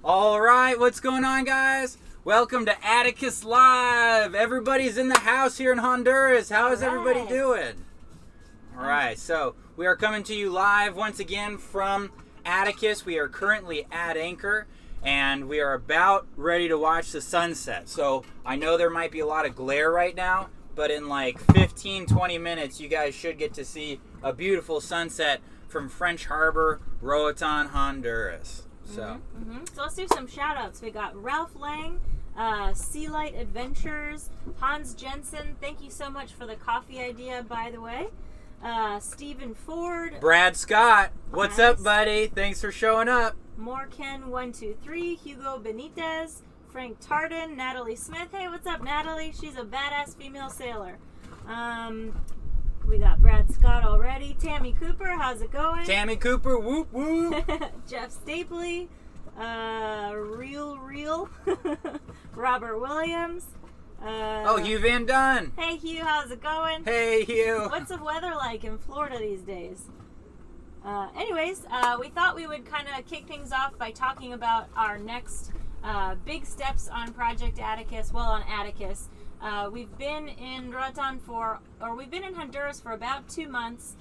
All right, what's going on, guys? Welcome to Atticus Live. Everybody's in the house here in Honduras. How is everybody doing? All right, so we are coming to you live once again from Atticus. We are currently at anchor, and we are about ready to watch the sunset. So I know there might be a lot of glare right now, but in like 15-20 minutes, you guys should get to see a beautiful sunset from French Harbor, Roatan, Honduras. So let's do some shout outs. We got Ralph Lang, Sea Light Adventures, Hans Jensen, thank you so much for the coffee idea, by the way. Stephen Ford, Brad Scott, what's up, buddy? Thanks for showing up. Morken123, Hugo Benitez, Frank Tarden, Natalie Smith. Hey, what's up, Natalie? She's a badass female sailor. We got Brad Scott already. Tammy Cooper, how's it going? Tammy Cooper, whoop whoop. Jeff Stapley, Real, Robert Williams. Hugh Van Dunn. Hey Hugh, how's it going? Hey Hugh. What's the weather like in Florida these days? Anyways, we thought we would kind of kick things off by talking about our next big steps on Project Atticus. Well, on Atticus. We've been in we've been in Honduras for about 2 months.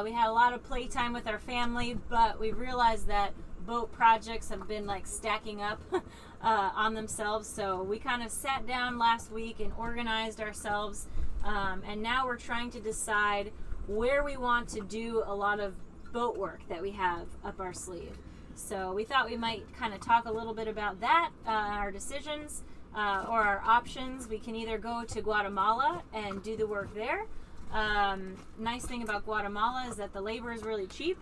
We had a lot of playtime with our family, but we realized that boat projects have been like stacking up on themselves. So we kind of sat down last week and organized ourselves, and now we're trying to decide where we want to do a lot of boat work that we have up our sleeve. So we thought we might kind of talk a little bit about that, our decisions. Or our options. We can either go to Guatemala and do the work there. Nice thing about Guatemala is that the labor is really cheap.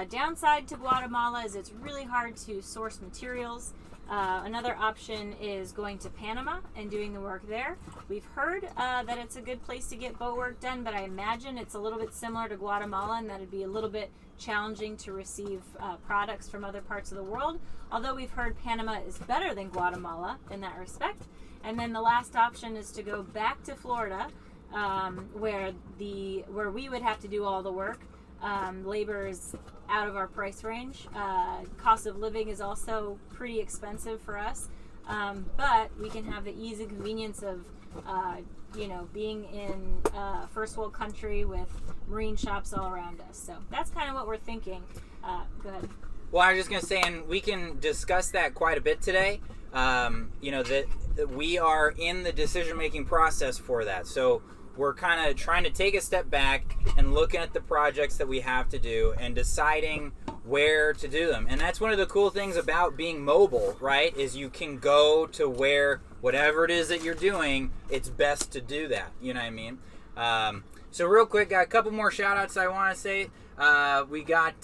Downside to Guatemala is it's really hard to source materials. Another option is going to Panama and doing the work there. We've heard that it's a good place to get boat work done, but I imagine it's a little bit similar to Guatemala and that it'd be a little bit challenging to receive products from other parts of the world, although we've heard Panama is better than Guatemala in that respect. And then the last option is to go back to Florida, where we would have to do all the work. Labor is out of our price range. Cost of living is also pretty expensive for us, but we can have the ease and convenience of being in first world country with marine shops all around us. So that's kind of what we're thinking. Go ahead. Well, I was just going to say, and we can discuss that quite a bit today, that we are in the decision-making process for that. So we're kind of trying to take a step back and looking at the projects that we have to do and deciding where to do them. And that's one of the cool things about being mobile, right, is you can go to where whatever it is that you're doing, it's best to do that. You know what I mean? So real quick, got a couple more shout-outs I want to say. We got,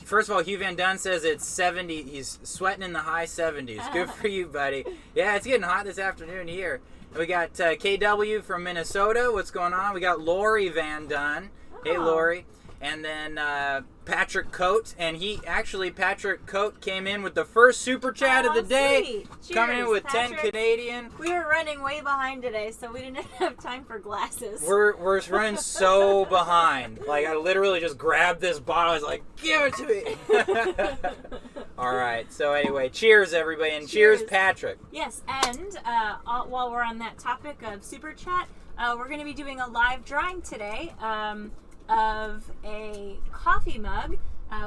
first of all, Hugh Van Dunn says it's 70. He's sweating in the high 70s. Good for you, buddy. Yeah, it's getting hot this afternoon here. We got KW from Minnesota. What's going on? We got Lori Van Dunn. Hey, Lori. And then Patrick Coate. And Patrick Coate came in with the first super chat of the day. Cheers, coming in with Patrick. 10 Canadian. We were running way behind today, so we didn't have time for glasses. We're running so behind. Like, I literally just grabbed this bottle. I was like, give it to me. All right. So anyway, cheers, everybody. And cheers Patrick. Yes, and while we're on that topic of super chat, we're going to be doing a live drawing today of a coffee mug,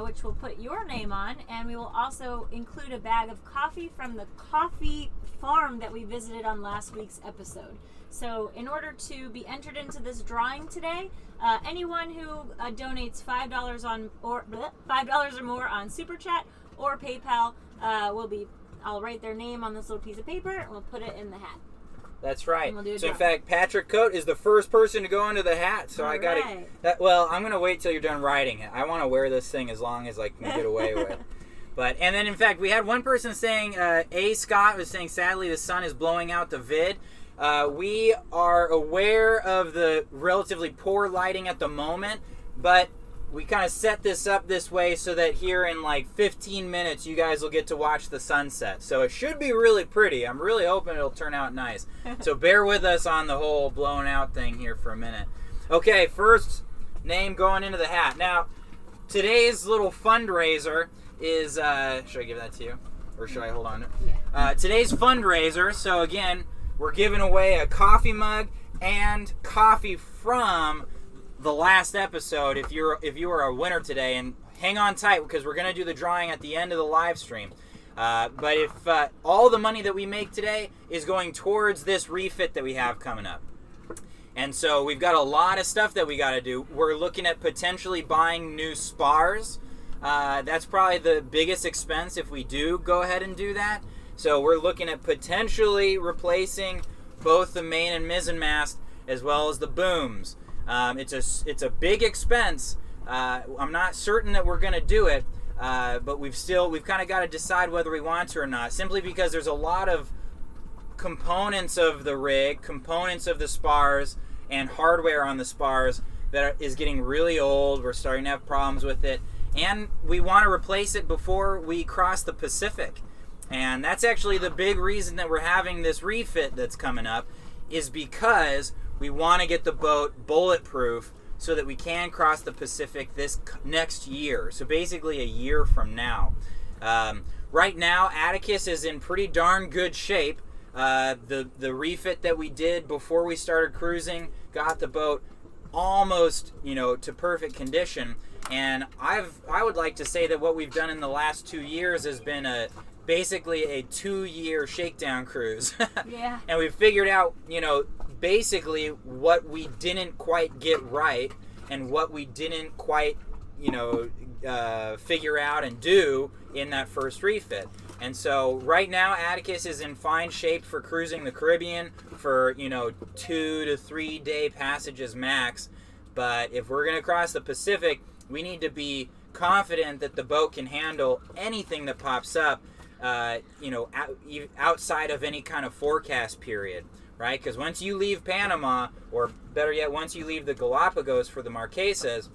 which we'll put your name on, and we will also include a bag of coffee from the coffee farm that we visited on last week's episode. So in order to be entered into this drawing today, anyone who donates $5 or more on Super Chat or PayPal I'll write their name on this little piece of paper and we'll put it in the hat. That's right. We'll So in fact, Patrick Coate is the first person to go into the hat. So All I got right. Well, I'm gonna wait till you're done writing it. I want to wear this thing as long as I can get away with. And then in fact, we had one person saying, Scott was saying, sadly the sun is blowing out the vid. We are aware of the relatively poor lighting at the moment, but we kind of set this up this way so that here in like 15 minutes you guys will get to watch the sunset. So it should be really pretty. I'm really hoping it'll turn out nice. So bear with us on the whole blown out thing here for a minute. Okay, first name going into the hat. Now, today's little fundraiser is, should I give that to you? Or should I hold on? Yeah. Today's fundraiser. So again, we're giving away a coffee mug and coffee from the last episode. If you were a winner today, and hang on tight because we're gonna do the drawing at the end of the live stream. But if all the money that we make today is going towards this refit that we have coming up. And so we've got a lot of stuff that we got to do. We're looking at potentially buying new spars. That's probably the biggest expense if we do go ahead and do that. So we're looking at potentially replacing both the main and mizzen mast as well as the booms. It's a big expense. I'm not certain that we're going to do it, but we've kind of got to decide whether we want to or not, simply because there's a lot of components of the rig, components of the spars, and hardware on the spars that is getting really old. We're starting to have problems with it, and we want to replace it before we cross the Pacific. And that's actually the big reason that we're having this refit that's coming up, is because we want to get the boat bulletproof so that we can cross the Pacific this next year. So basically a year from now. Right now, Atticus is in pretty darn good shape. The refit that we did before we started cruising got the boat almost, to perfect condition. And I would like to say that what we've done in the last 2 years has been basically a 2-year shakedown cruise. Yeah. And we've figured out, basically what we didn't quite get right and what we didn't quite, figure out and do in that first refit. And so right now, Atticus is in fine shape for cruising the Caribbean for, 2 to 3 day passages max. But if we're going to cross the Pacific, we need to be confident that the boat can handle anything that pops up, outside of any kind of forecast period, right? Because once you leave Panama, or better yet, once you leave the Galapagos for the Marquesas,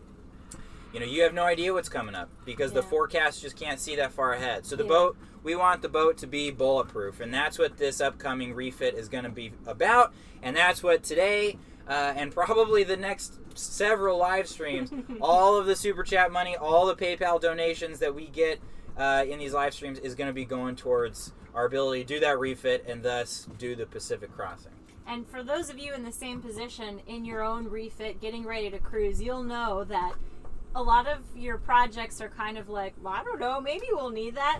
you have no idea what's coming up because the forecast just can't see that far ahead. So we want the boat to be bulletproof, and that's what this upcoming refit is going to be about, and that's what today and probably the next several live streams, all of the Super Chat money, all the PayPal donations that we get in these live streams is going to be going towards our ability to do that refit and thus do the Pacific crossing. And for those of you in the same position in your own refit, getting ready to cruise, you'll know that a lot of your projects are kind of like, well, I don't know, maybe we'll need that.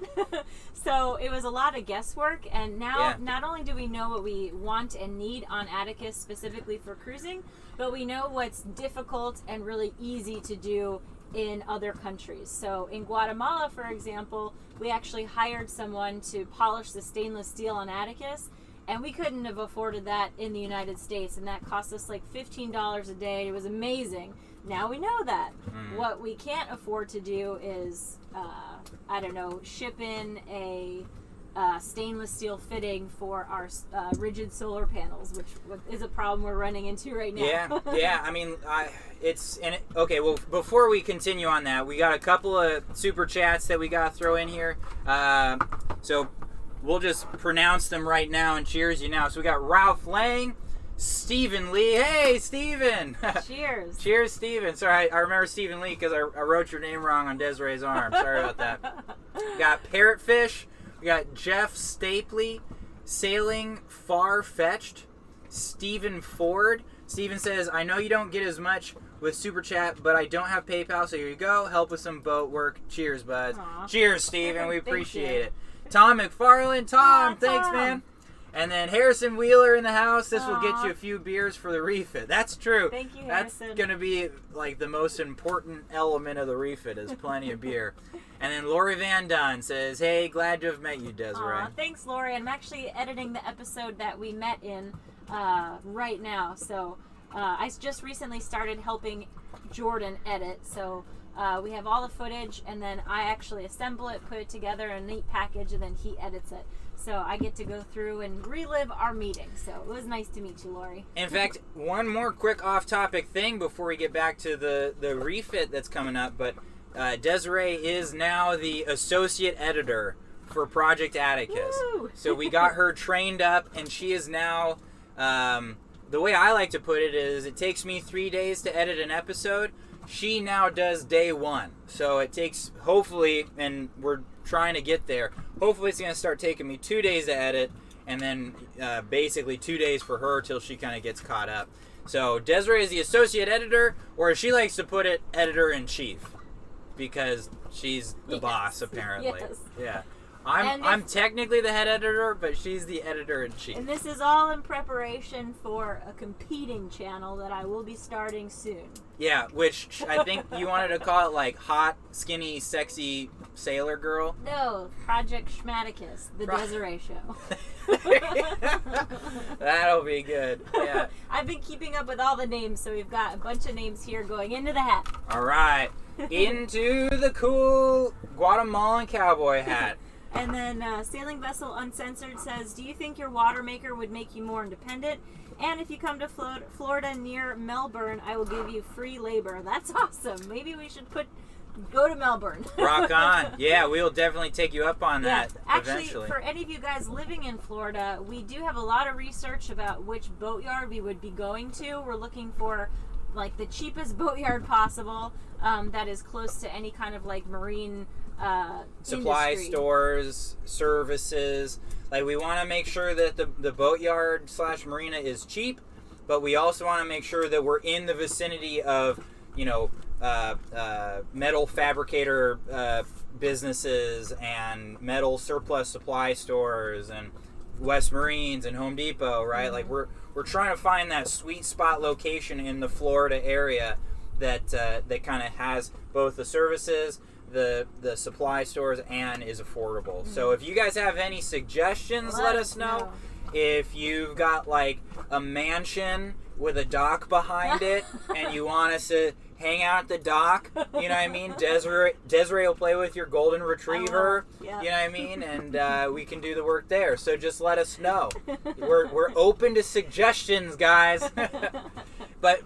So it was a lot of guesswork, and now not only do we know what we want and need on Atticus specifically for cruising, but we know what's difficult and really easy to do in other countries. So in Guatemala, for example, we actually hired someone to polish the stainless steel on Atticus, and we couldn't have afforded that in the United States, and that cost us like $15 a day. It was amazing. Now we know that. What we can't afford to do is, ship in a stainless steel fitting for our rigid solar panels, which is a problem we're running into right now. Yeah. I mean, okay. Well, before we continue on that, we got a couple of super chats that we got to throw in here. So we'll just pronounce them right now and cheers you now. So we got Ralph Lang, Stephen Lee. Hey, Stephen. Cheers. Cheers, Stephen. Sorry, I remember Stephen Lee because I wrote your name wrong on Desiree's arm. Sorry about that. We got Parrotfish. We got Jeff Stapley, Sailing Far-Fetched, Stephen Ford. Stephen says, I know you don't get as much with Super Chat, but I don't have PayPal, so here you go. Help with some boat work. Cheers, buds. Aww. Cheers, Stephen. We appreciate it. Tom McFarland. Tom, thanks, man. And then Harrison Wheeler in the house. This will get you a few beers for the refit. That's true. Thank you, That's Harrison. going to be like the most important element of the refit is plenty of beer. And then Lori Van Dunn says, hey, glad to have met you, Desiree. Thanks, Lori. I'm actually editing the episode that we met in right now. So I just recently started helping Jordan edit. So we have all the footage, and then I actually assemble it, put it together in a neat package, and then he edits it. So I get to go through and relive our meeting. So it was nice to meet you, Lori. In fact, one more quick off-topic thing before we get back to the refit that's coming up. But Desiree is now the associate editor for Project Atticus. Woo! So we got her trained up, and she is now, the way I like to put it is, it takes me 3 days to edit an episode. She now does day one. So it takes, hopefully, and we're trying to get there. Hopefully it's going to start taking me 2 days to edit, and then basically 2 days for her till she kind of gets caught up. So Desiree is the associate editor, or as she likes to put it, editor-in-chief, because she's the boss, apparently. Yes. Yeah. I'm technically the head editor, but she's the editor-in-chief. And this is all in preparation for a competing channel that I will be starting soon. Yeah, which I think you wanted to call it like Hot, Skinny, Sexy Sailor Girl. No, Project Schmaticus, the Desiree Show. That'll be good. Yeah. I've been keeping up with all the names, so we've got a bunch of names here going into the hat. All right. Into the cool Guatemalan cowboy hat. And then Sailing Vessel Uncensored says, do you think your water maker would make you more independent? And if you come to Florida near Melbourne, I will give you free labor. That's awesome. Maybe we should go to Melbourne. Rock on. Yeah, we'll definitely take you up on that Actually, eventually. for any of you guys living in Florida, we do have a lot of research about which boatyard we would be going to. We're looking for like the cheapest boatyard possible that is close to any kind of like marine supply industry. Stores, services. Like, we want to make sure that the boatyard / marina is cheap, but we also want to make sure that we're in the vicinity of, metal fabricator businesses and metal surplus supply stores and West Marines and Home Depot, right? Mm-hmm. Like, we're trying to find that sweet spot location in the Florida area that kind of has both the services, the supply stores, and is affordable. Mm-hmm. So if you guys have any suggestions, let us know. If you've got like a mansion with a dock behind it and you want us to hang out at the dock, you know what I mean? Desiree will play with your golden retriever, you know what I mean? And we can do the work there. So just let us know. We're open to suggestions, guys. But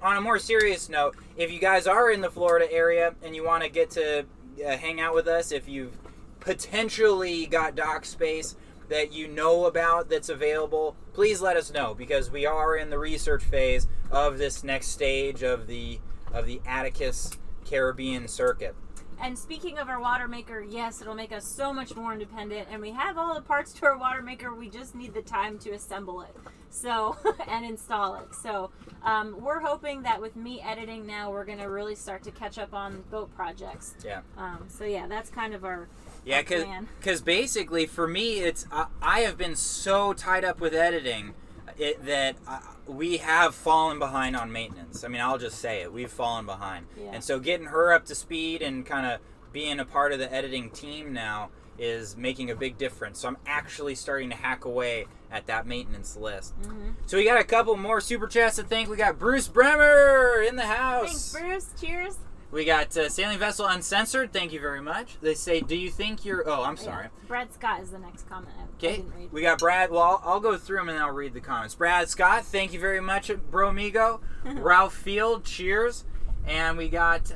on a more serious note, if you guys are in the Florida area and you want to get to hang out with us, if you've potentially got dock space that you know about that's available, please let us know, because we are in the research phase of this next stage of the Atticus Caribbean circuit. And speaking of our water maker, yes, it'll make us so much more independent, and we have all the parts to our water maker. We just need the time to assemble it, so and install it. So we're hoping that with me editing now, we're going to really start to catch up on boat projects. Yeah. So yeah, that's kind of our plan. Because basically for me, it's I have been so tied up with editing that we have fallen behind on maintenance. I mean, I'll just say it. We've fallen behind. Yeah. And so getting her up to speed and kind of being a part of the editing team now is making a big difference. So I'm actually starting to hack away at that maintenance list. Mm-hmm. So we got a couple more super chats to thank. We got Bruce Bremer in the house. Thanks, Bruce. Cheers. We got Sailing Vessel Uncensored. Thank you very much. They say, do you think you're... Oh, I'm sorry. Yeah. Brad Scott is the next comment. Okay. We got Brad. Well, I'll go through them and I'll read the comments. Brad Scott, thank you very much, bro amigo. Ralph Field, cheers. And we got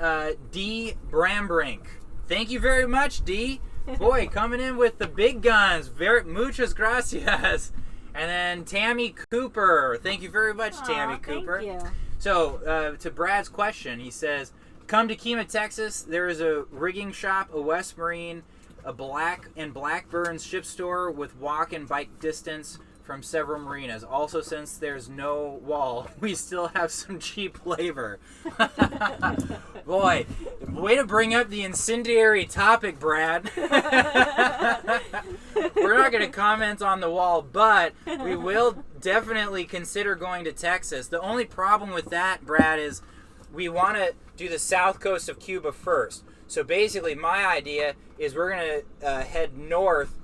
D. Brambrink. Thank you very much, D. Boy, coming in with the big guns. Muchas gracias. And then Tammy Cooper. Thank you very much, Tammy Cooper. Thank you. So, to Brad's question, he says... Come to Kima, Texas. There is a rigging shop, a West Marine, a Blackburn's ship store with walk and bike distance from several marinas. Also, since there's no wall, we still have some cheap labor. Boy, way to bring up the incendiary topic, Brad. We're not going to comment on the wall, but we will definitely consider going to Texas. The only problem with that, Brad, is we want to do the south coast of Cuba first. So basically, my idea is we're going to head north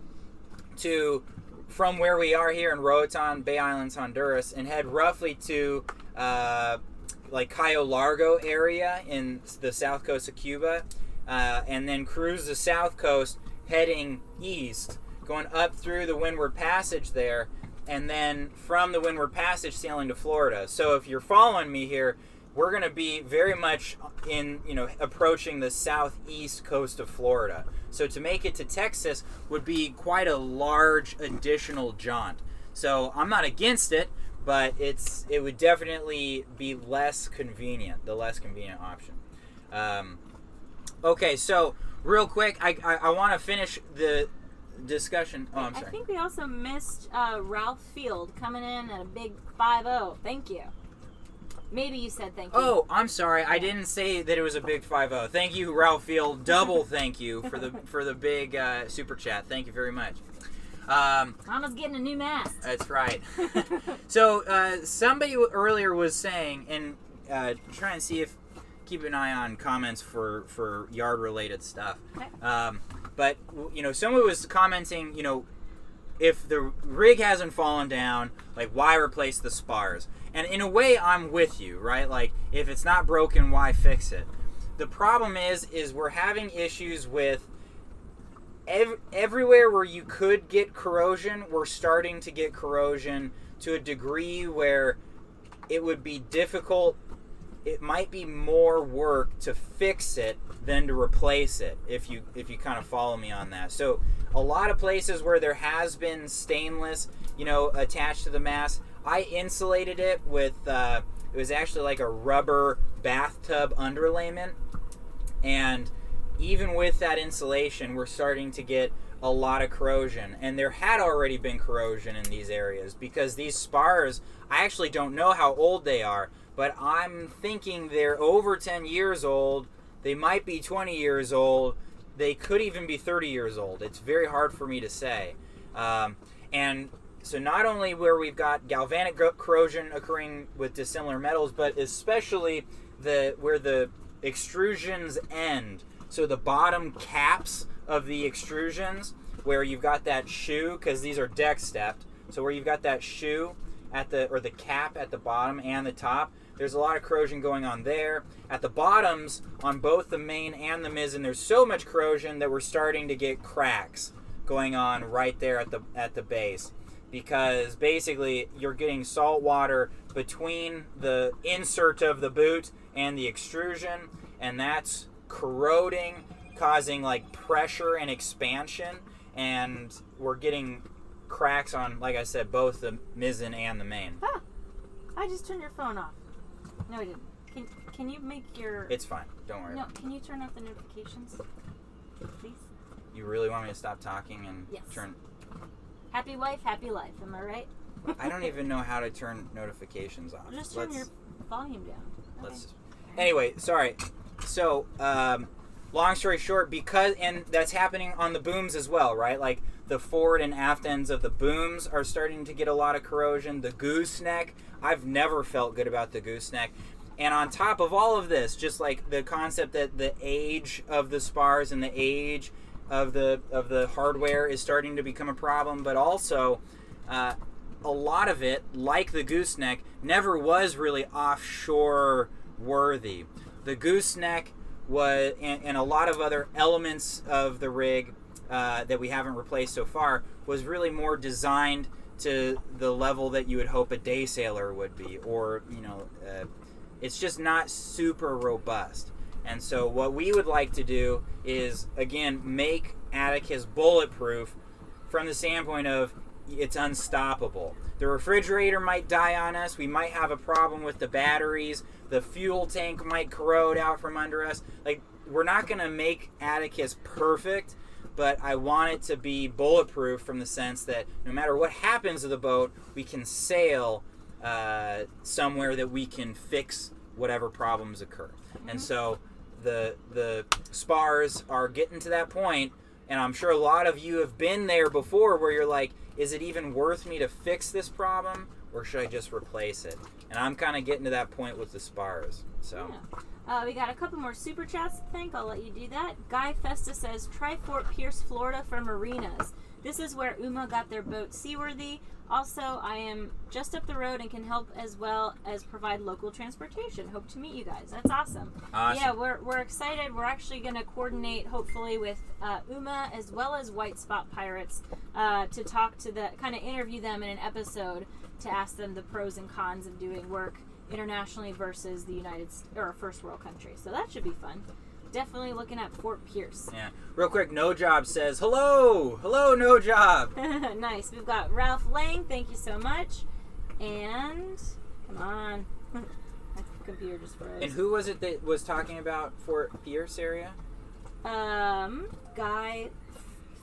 from where we are here in Roatan, Bay Islands, Honduras, and head roughly to like Cayo Largo area in the south coast of Cuba, and then cruise the south coast heading east, going up through the Windward Passage there, and then from the Windward Passage sailing to Florida. So if you're following me here, we're going to be very much approaching the southeast coast of Florida. So to make it to Texas would be quite a large additional jaunt. So I'm not against it, but it would definitely be less convenient, the less convenient option. Okay, so real quick, I want to finish the discussion. Oh, I'm sorry. I think we also missed Ralph Field coming in at a big 5-0. Thank you. Maybe you said thank you. Oh, I'm sorry. I didn't say that it was a big 5-0. Thank you, Ralph Field. Double thank you for the big super chat. Thank you very much. Mama's getting a new mask. That's right. So somebody earlier was saying, and try and see if keep an eye on comments for yard related stuff. Okay. But someone was commenting, if the rig hasn't fallen down, like why replace the spars? And in a way, I'm with you, right? Like if it's not broken, why fix it? The problem is we're having issues with everywhere where you could get corrosion, we're starting to get corrosion to a degree where it would be difficult. It might be more work to fix it than to replace it, if you kind of follow me on that. So a lot of places where there has been stainless, attached to the mast, I insulated it with, it was actually like a rubber bathtub underlayment. And even with that insulation, we're starting to get a lot of corrosion. And there had already been corrosion in these areas because these spars, I actually don't know how old they are, but I'm thinking they're over 10 years old. They might be 20 years old. They could even be 30 years old. It's very hard for me to say. And so not only where we've got galvanic corrosion occurring with dissimilar metals, but especially where the extrusions end. So the bottom caps of the extrusions, where you've got that shoe, because these are deck stepped. So where you've got that shoe or the cap at the bottom and the top, there's a lot of corrosion going on there. At the bottoms, on both the main and the mizzen, there's so much corrosion that we're starting to get cracks going on right there at the base. Because basically, you're getting salt water between the insert of the boot and the extrusion, and that's corroding, causing like pressure and expansion, and we're getting cracks on, like I said, both the mizzen and the main. Ah, I just turned your phone off. No, I didn't. Can you make your... It's fine. Don't worry. No, can you turn off the notifications, please? You really want me to stop talking and Yes. turn... Happy wife, happy life. Am I right? I don't even know how to turn notifications off. Just turn your volume down. Okay. Anyway, sorry. So, long story short, and that's happening on the booms as well, right? Like the forward and aft ends of the booms are starting to get a lot of corrosion. The gooseneck, I've never felt good about the gooseneck. And on top of all of this, just like the concept that the age of the spars and the age of the hardware is starting to become a problem, but also a lot of it, like the gooseneck, never was really offshore worthy. The gooseneck was, and a lot of other elements of the rig that we haven't replaced so far, was really more designed to the level that you would hope a day sailor would be, or it's just not super robust. And so what we would like to do is, again, make Atticus bulletproof from the standpoint of it's unstoppable. The refrigerator might die on us. We might have a problem with the batteries. The fuel tank might corrode out from under us. Like, we're not going to make Atticus perfect, but I want it to be bulletproof from the sense that no matter what happens to the boat, we can sail somewhere that we can fix whatever problems occur. Mm-hmm. And so the spars are getting to that point, and I'm sure a lot of you have been there before where you're like, is it even worth me to fix this problem, or should I just replace it? And I'm kind of getting to that point with the spars. So yeah. We got a couple more super chats to thank. I'll let you do that. Guy Festa says, try Fort Pierce, Florida for marinas. This is where UMA got their boat seaworthy. Also, I am just up the road and can help as well as provide local transportation. Hope to meet you guys. That's awesome. Yeah, we're excited. We're actually going to coordinate, hopefully, with UMA as well as White Spot Pirates to talk to kind of interview them in an episode to ask them the pros and cons of doing work internationally versus the first world country. So that should be fun. Definitely looking at Fort Pierce. Yeah. Real quick, No Job says, hello, No Job. Nice. We've got Ralph Lang. Thank you so much. And, come on. My computer just froze. And who was it that was talking about Fort Pierce area? Guy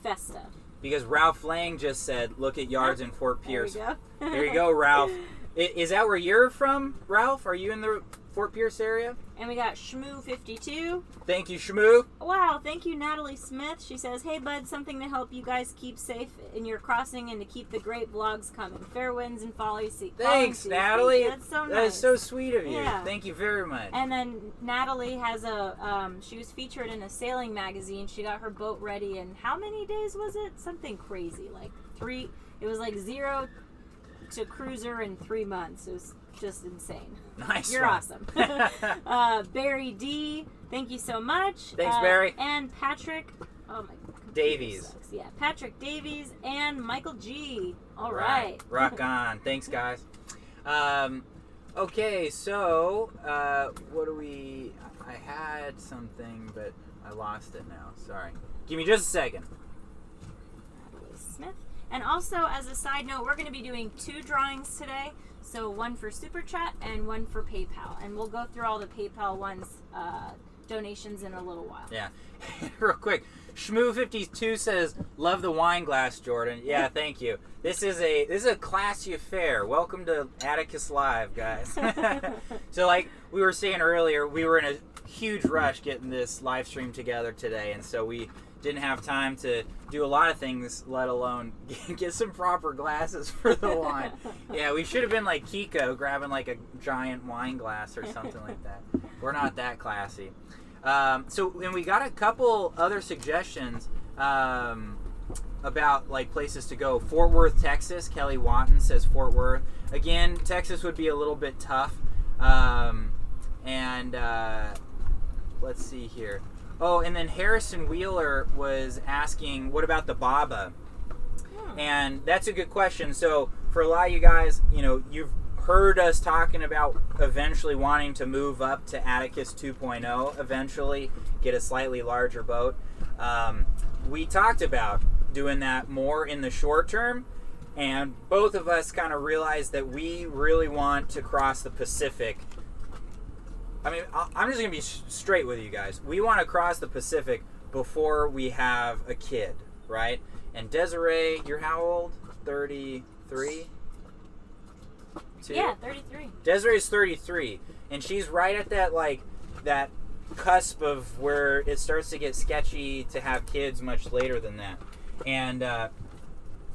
Festa. Because Ralph Lang just said, look at yards in Fort Pierce. There we go. There you go, Ralph. Is that where you're from, Ralph? Are you in the Fort Pierce area? And we got Shmoo52. Thank you, Shmoo. Wow, thank you, Natalie Smith. She says, hey, bud, something to help you guys keep safe in your crossing and to keep the great vlogs coming. Fair winds and follies. Thanks, Natalie. That's so nice. That is so sweet of you. Yeah. Thank you very much. And then Natalie has she was featured in a sailing magazine. She got her boat ready in how many days was it? Something crazy. Like 3, it was like 0 to cruiser in 3 months. It was just insane. Nice. You're one. awesome. Barry D, thank you so much. Thanks, Barry. And Patrick, oh my Davies. sucks. Yeah, Patrick Davies and Michael G. All right. Rock on. Thanks, guys. Okay, so what do we? I had something, but I lost it now. Sorry. Give me just a second. Natalie Smith. And also, as a side note, we're going to be doing 2 drawings today. So one for Super Chat and one for PayPal. And we'll go through all the PayPal ones, donations in a little while. Yeah. Real quick. Shmoo52 says, love the wine glass, Jordan. Yeah, thank you. This is a classy affair. Welcome to Atticus Live, guys. So like we were saying earlier, we were in a huge rush getting this live stream together today, and so we didn't have time to do a lot of things, let alone get some proper glasses for the wine. Yeah, we should have been like Kiko, grabbing like a giant wine glass or something like that. We're not that classy. And we got a couple other suggestions about like places to go. Fort Worth, Texas. Kelly Watton says Fort Worth. Again, Texas would be a little bit tough. Let's see here. Oh, and then Harrison Wheeler was asking, what about the Baba? And that's a good question. So for a lot of you guys, you've heard us talking about eventually wanting to move up to Atticus 2.0 eventually, get a slightly larger boat. We talked about doing that more in the short term, and both of us kind of realized that we really want to cross the Pacific. I mean, I'm just going to be straight with you guys. We want to cross the Pacific before we have a kid, right? And Desiree, you're how old? 33? Yeah, 33. Desiree's 33, and she's right at that cusp of where it starts to get sketchy to have kids much later than that. And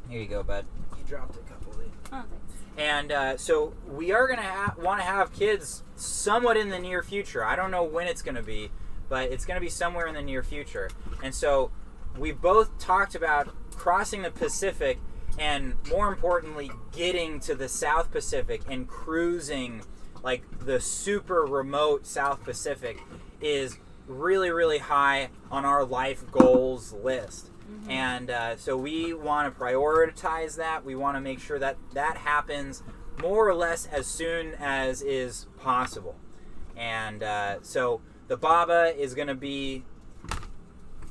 here you go, bud. You dropped a couple of these. Oh, thanks. And so we are going to want to have kids somewhat in the near future. I don't know when it's going to be, but it's going to be somewhere in the near future. And so we both talked about crossing the Pacific and, more importantly, getting to the South Pacific and cruising like the super remote South Pacific is really, really high on our life goals list. Mm-hmm. And so we want to prioritize that. We want to make sure that that happens more or less as soon as is possible. And so the Baba is going to be,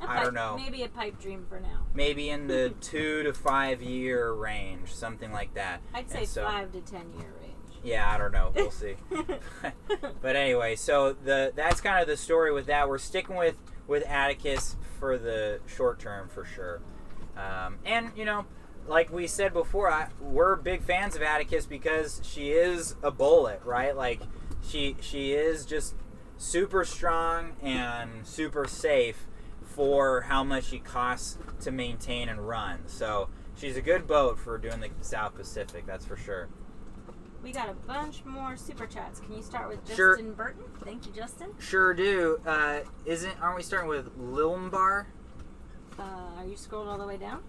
I don't know. Maybe a pipe dream for now. Maybe in the 2 to 5 year range, something like that. I'd say 5 to 10 year range. Yeah, I don't know. We'll see. But anyway, so that's kind of the story with that. We're sticking with Atticus for the short term for sure. And, like we said before, we're big fans of Atticus because she is a bullet, right? Like, she is just super strong and super safe for how much she costs to maintain and run. So she's a good boat for doing the South Pacific, that's for sure. We got a bunch more super chats. Can you start with Justin Sure. Burton? Thank you, Justin. Sure do. Aren't we starting with Lilmbar? Are you scrolled all the way down?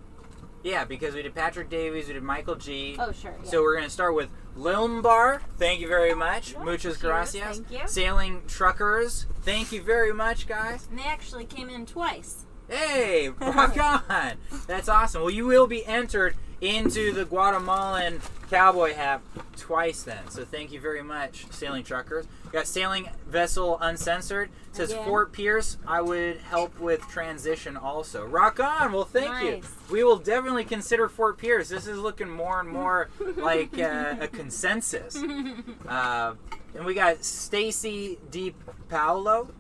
Yeah, because we did Patrick Davies, we did Michael G. Oh, sure. Yeah. So we're going to start with Lilmbar. Thank you very much. Yeah, Muchas cheers, gracias. thank you. Sailing Truckers. Thank you very much, guys. And they actually came in twice. Hey, rock on. That's awesome. Well, you will be entered into the Guatemalan cowboy hat twice then. So thank you very much, Sailing Truckers. We got Sailing Vessel Uncensored. It says Again. Fort Pierce, I would help with transition also. Rock on. Well, thank you. Nice. We will definitely consider Fort Pierce. This is looking more and more like a consensus. And we got Stacy D. Paolo.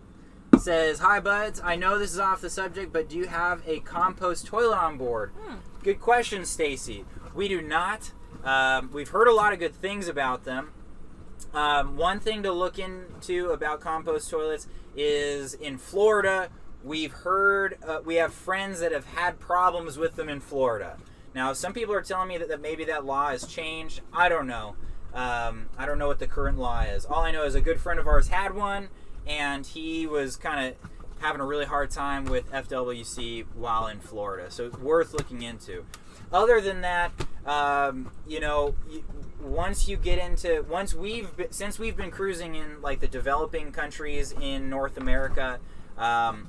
says, "Hi, buds. I know this is off the subject, but do you have a compost toilet on board?" Good question, Stacy. We do not. We've heard a lot of good things about them. One thing to look into about compost toilets is in Florida, we've heard, we have friends that have had problems with them in Florida. Now, some people are telling me that maybe that law has changed. I don't know. I don't know what the current law is. All I know is a good friend of ours had one, and he was kind of having a really hard time with FWC while in Florida. So it's worth looking into. Other than that, since we've been cruising in like the developing countries in North America,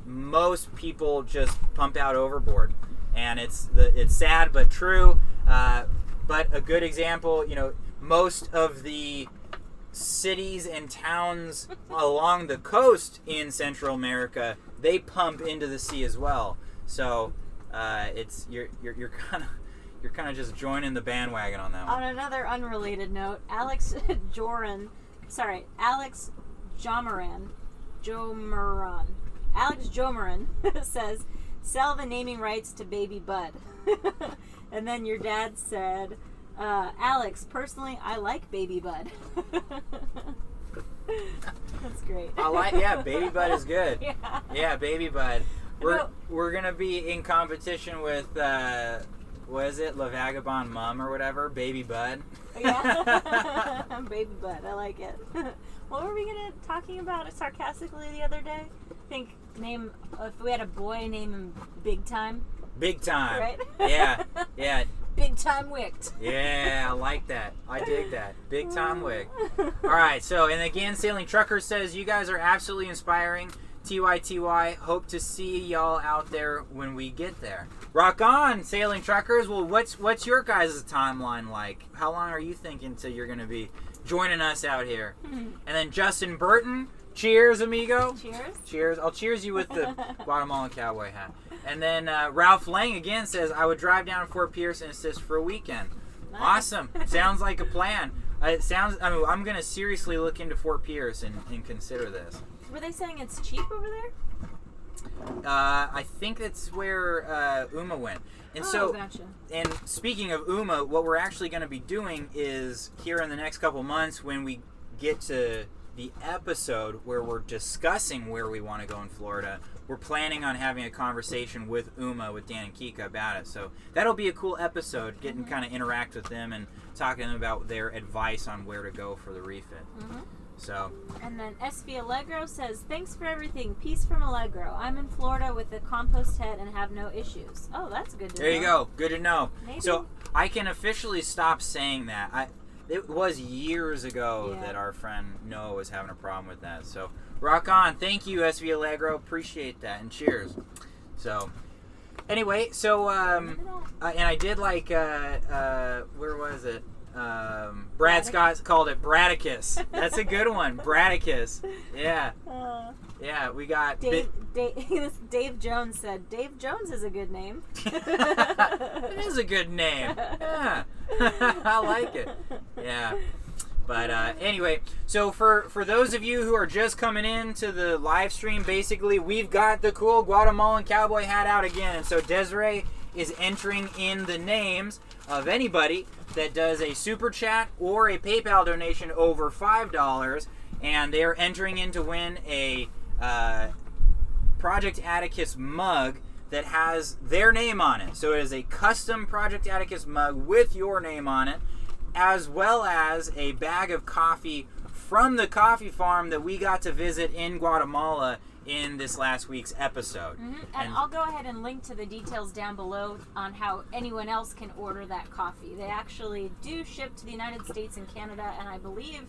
most people just pump out overboard, and it's sad but true. But a good example, most of the cities and towns along the coast in Central America, they pump into the sea as well. So you're kind of just joining the bandwagon on that one. On another unrelated note, Alex Jomaran, says, "Sell the naming rights to Baby Bud." And then your dad said, "Alex, personally, I like Baby Bud." That's great. Baby Bud is good. Yeah, Baby Bud. We're gonna be in competition with what is it, La Vagabond Mum or whatever, Baby Bud. Yeah, Baby Bud. I like it. What were we talking about sarcastically the other day? I think if we had a boy, name him Big Time. Big Time. Right? Yeah. Big Time Wicked. Yeah, I like that. I dig that. Big Time Wick. All right, so, and again, Sailing Trucker says, "You guys are absolutely inspiring. TYTY. Hope to see y'all out there when we get there." Rock on, Sailing Truckers. Well, what's your guys' timeline like? How long are you thinking till you're going to be joining us out here? And then Justin Burton, cheers, amigo. Cheers. I'll cheers you with the Guatemalan cowboy hat. And then Ralph Lang again says, "I would drive down to Fort Pierce and assist for a weekend." Nice. Awesome. Sounds like a plan. I'm going to seriously look into Fort Pierce and consider this. Were they saying it's cheap over there? I think that's where Uma went. And gotcha. And speaking of Uma, what we're actually going to be doing is here in the next couple months, when we get to the episode where we're discussing where we want to go in Florida, we're planning on having a conversation with Uma, with Dan and Kika about it. So that'll be a cool episode, getting kind of interact with them and talking to them about their advice on where to go for the refit. So. And then SV Allegro says, "Thanks for everything. Peace from Allegro. I'm in Florida with a compost head and have no issues." Oh, that's good to know. There you go. Good to know. Maybe. So I can officially stop saying that. It was years ago that our friend Noah was having a problem with that. So rock on. Thank you, SV Allegro. Appreciate that. And cheers. So anyway, so and I did like where was it? Brad Scott called it Bradicus. That's a good one. Bradicus. Yeah. Yeah, we got Dave Jones said, "Dave Jones is a good name." It is a good name. Yeah. I like it. Yeah. But anyway, so for those of you who are just coming in to the live stream, basically we've got the cool Guatemalan cowboy hat out again. And so Desiree is entering in the names of anybody that does a super chat or a PayPal donation over $5, and they're entering in to win a Project Atticus mug that has their name on it. So it is a custom Project Atticus mug with your name on it, as well as a bag of coffee from the coffee farm that we got to visit in Guatemala in this last week's episode. And I'll go ahead and link to the details down below on how anyone else can order that coffee. They actually do ship to the United States and Canada, and I believe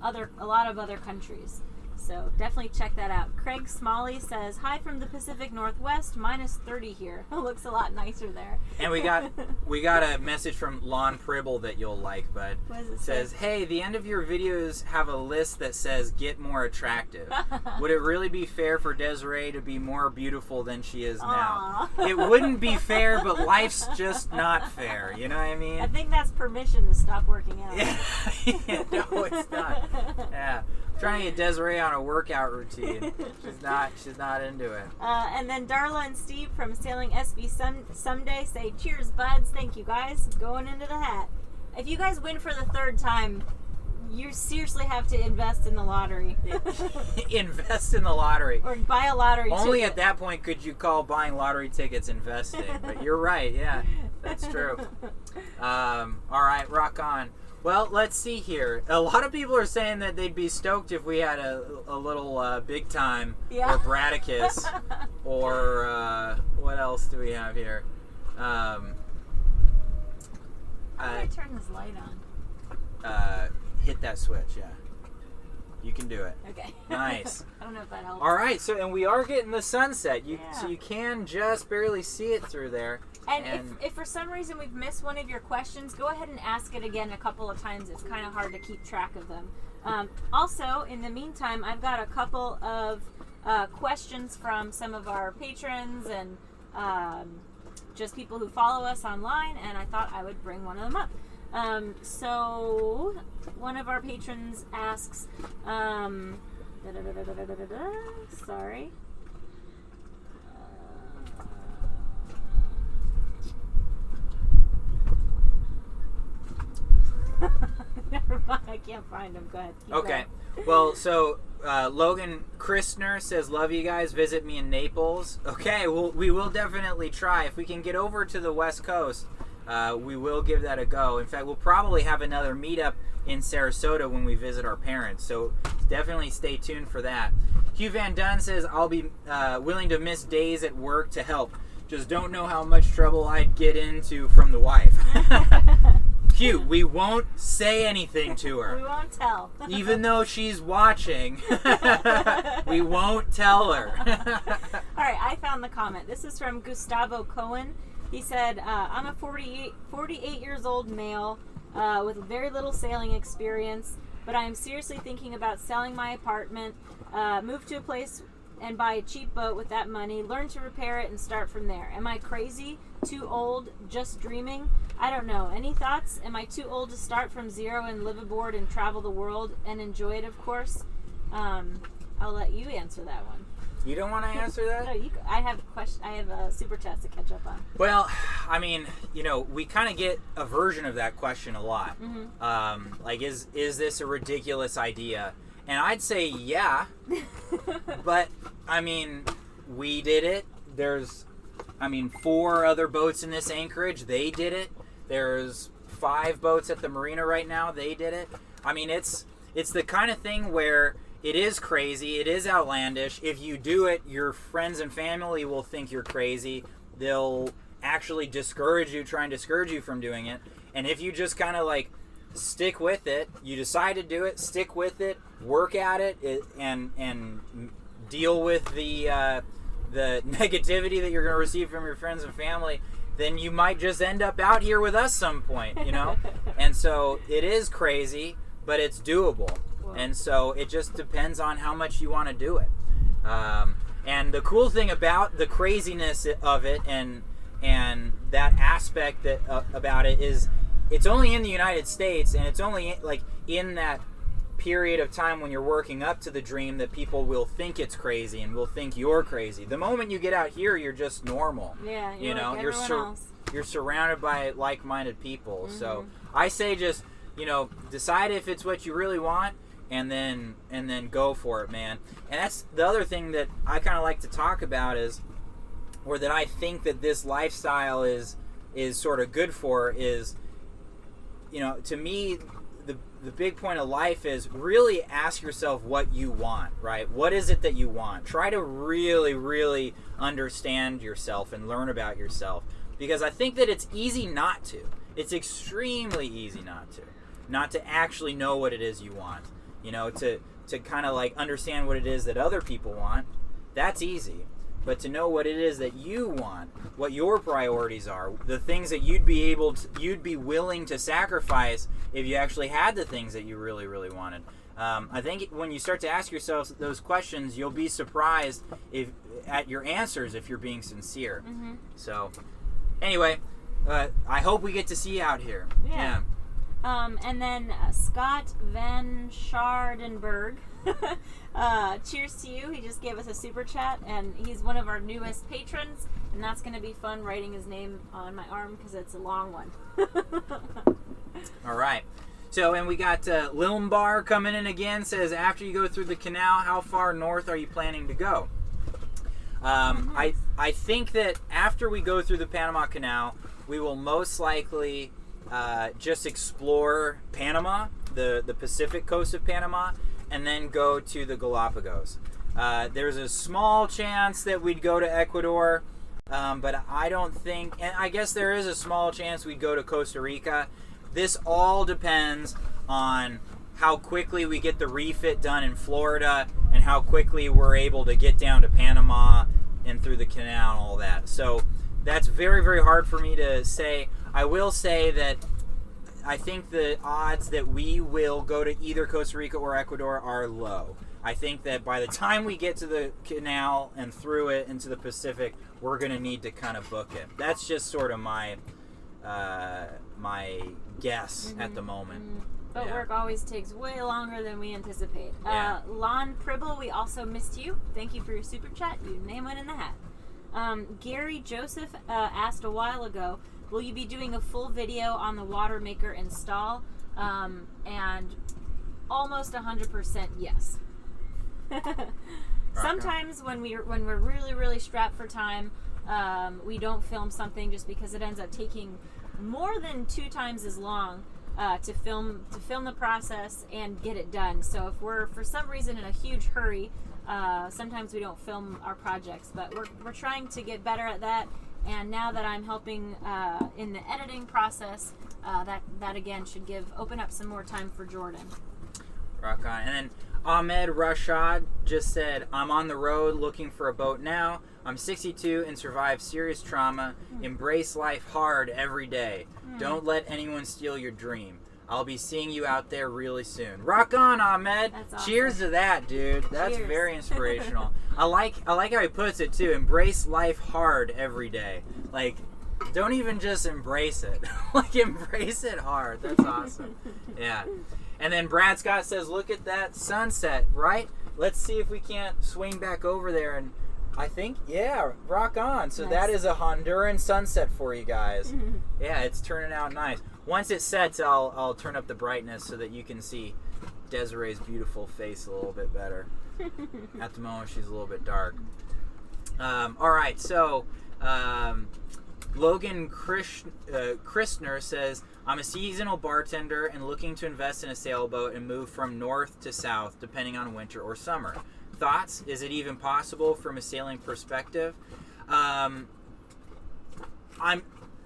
a lot of other countries. So definitely check that out. Craig Smalley says, "Hi from the Pacific Northwest, minus 30 here." It looks a lot nicer there. And we got a message from Lon Pribble that you'll like, bud. What does it says, say? "Hey, the end of your videos have a list that says get more attractive. Would it really be fair for Desiree to be more beautiful than she is now?" It wouldn't be fair, but life's just not fair. You know what I mean? I think that's permission to stop working out. Yeah. No, it's not. Yeah. trying to get Desiree on a workout routine. She's not into it. And then Darla and Steve from Sailing SV Someday say, cheers, buds. Thank you, guys. Going into the hat. If you guys win for the third time, you seriously have to invest in the lottery. Invest in the lottery. Or buy a lottery ticket. Only at that point could you call buying lottery tickets investing. But you're right. Yeah, that's true. All right, rock on. Well, let's see here. A lot of people are saying that they'd be stoked if we had a little big time or Braticus or what else do we have here? How do I turn this light on? Hit that switch, yeah. You can do it. Okay. Nice. I don't know if that helps. All right, and we are getting the sunset. Yeah. So you can just barely see it through there. And if for some reason we've missed one of your questions, go ahead and ask it again a couple of times. It's kind of hard to keep track of them. Also, in the meantime, I've got a couple of questions from some of our patrons and just people who follow us online, and I thought I would bring one of them up. So one of our patrons asks, sorry. Never mind, I can't find them. Go ahead. Okay. Well, so Logan Christner says, love you guys. Visit me in Naples. Okay, we will definitely try. If we can get over to the West Coast, we will give that a go. In fact, we'll probably have another meetup in Sarasota when we visit our parents. So definitely stay tuned for that. Hugh Van Dunn says, I'll be willing to miss days at work to help. Just don't know how much trouble I'd get into from the wife. Hugh, we won't say anything to her. We won't tell. Even though she's watching, we won't tell her. All right, I found the comment. This is from Gustavo Cohen. He said, I'm a 48 years old male with very little sailing experience, but I am seriously thinking about selling my apartment, move to a place and buy a cheap boat with that money, learn to repair it, and start from there. Am I crazy? Too old? Just dreaming? I don't know. Any thoughts? Am I too old to start from zero and live aboard and travel the world and enjoy it, of course? I'll let you answer that one. You don't want to answer that? No, I have a super chat to catch up on. Well, I mean, we kind of get a version of that question a lot. Mm-hmm. Like, is this a ridiculous idea? And I'd say, yeah. But, I mean, we did it. There's, 4 other boats in this anchorage. They did it. There's 5 boats at the marina right now. They did it. I mean, it's the kind of thing where it is crazy. It is outlandish. If you do it, your friends and family will think you're crazy. They'll actually try and discourage you from doing it. And if you just kind of like stick with it, you decide to do it, stick with it, work at it, and deal with the negativity that you're going to receive from your friends and family, then you might just end up out here with us some point, And so it is crazy, but it's doable. Whoa. And so it just depends on how much you want to do it. And the cool thing about the craziness of it and that aspect about it is it's only in the United States, and it's only like in that period of time when you're working up to the dream that people will think it's crazy and will think you're crazy. The moment you get out here, you're just normal. Yeah, you're surrounded by like-minded people. Mm-hmm. So I say just decide if it's what you really want, and then go for it, man. And that's the other thing that I kind of like to talk about or that I think that this lifestyle is sort of good for is, to me, the big point of life is really ask yourself what you want, right? What is it that you want? Try to really, really understand yourself and learn about yourself, because I think that it's easy not to. It's extremely easy not to actually know what it is you want. To kind of like understand what it is that other people want, that's easy. But to know what it is that you want, what your priorities are, the things that you'd be willing to sacrifice if you actually had the things that you really, really wanted. I think when you start to ask yourself those questions, you'll be surprised at your answers if you're being sincere. Mm-hmm. So, anyway, I hope we get to see you out here. Yeah. And then Scott Van Schardenberg. Cheers to you. He just gave us a super chat, and he's one of our newest patrons, and that's going to be fun writing his name on my arm because it's a long one. All right. So, and we got Lilmbar coming in again, says, after you go through the canal, how far north are you planning to go? I think that after we go through the Panama Canal, we will most likely just explore Panama, the Pacific coast of Panama, and then go to the Galapagos. There's a small chance that we'd go to Ecuador, but I don't think, and I guess there is a small chance we'd go to Costa Rica. This all depends on how quickly we get the refit done in Florida and how quickly we're able to get down to Panama and through the canal and all that. So that's very, very hard for me to say. I will say that I think the odds that we will go to either Costa Rica or Ecuador are low. I think that by the time we get to the canal and through it into the Pacific, we're going to need to kind of book it. That's just sort of my guess at the moment. But work always takes way longer than we anticipate. Yeah. Lon Pribble, we also missed you. Thank you for your super chat. Your name went in the hat. Gary Joseph asked a while ago, will you be doing a full video on the water maker install? And almost 100% yes. Sometimes when we're really, really strapped for time, we don't film something just because it ends up taking more than 2 times as long to film the process and get it done. So if we're for some reason in a huge hurry, sometimes we don't film our projects, but we're trying to get better at that. And now that I'm helping in the editing process, that again should open up some more time for Jordan. Rock on. And then Ahmed Rashad just said, I'm on the road looking for a boat now. I'm 62 and survived serious trauma. Embrace life hard every day. Don't let anyone steal your dream. I'll be seeing you out there really soon. Rock on, Ahmed. That's awesome. Cheers to that, dude. That's Cheers. Very inspirational. I like how he puts it too. Embrace life hard every day. Like, don't even just embrace it. Like, embrace it hard. That's awesome. Yeah. And then Brad Scott says, look at that sunset, right? Let's see if we can't swing back over there. And I think, yeah, rock on. So nice. That is a Honduran sunset for you guys. Yeah, it's turning out nice. Once it sets, I'll turn up the brightness so that you can see Desiree's beautiful face a little bit better. At the moment, she's a little bit dark. All right, so Logan Christner says, I'm a seasonal bartender and looking to invest in a sailboat and move from north to south depending on winter or summer. Thoughts? Is it even possible from a sailing perspective?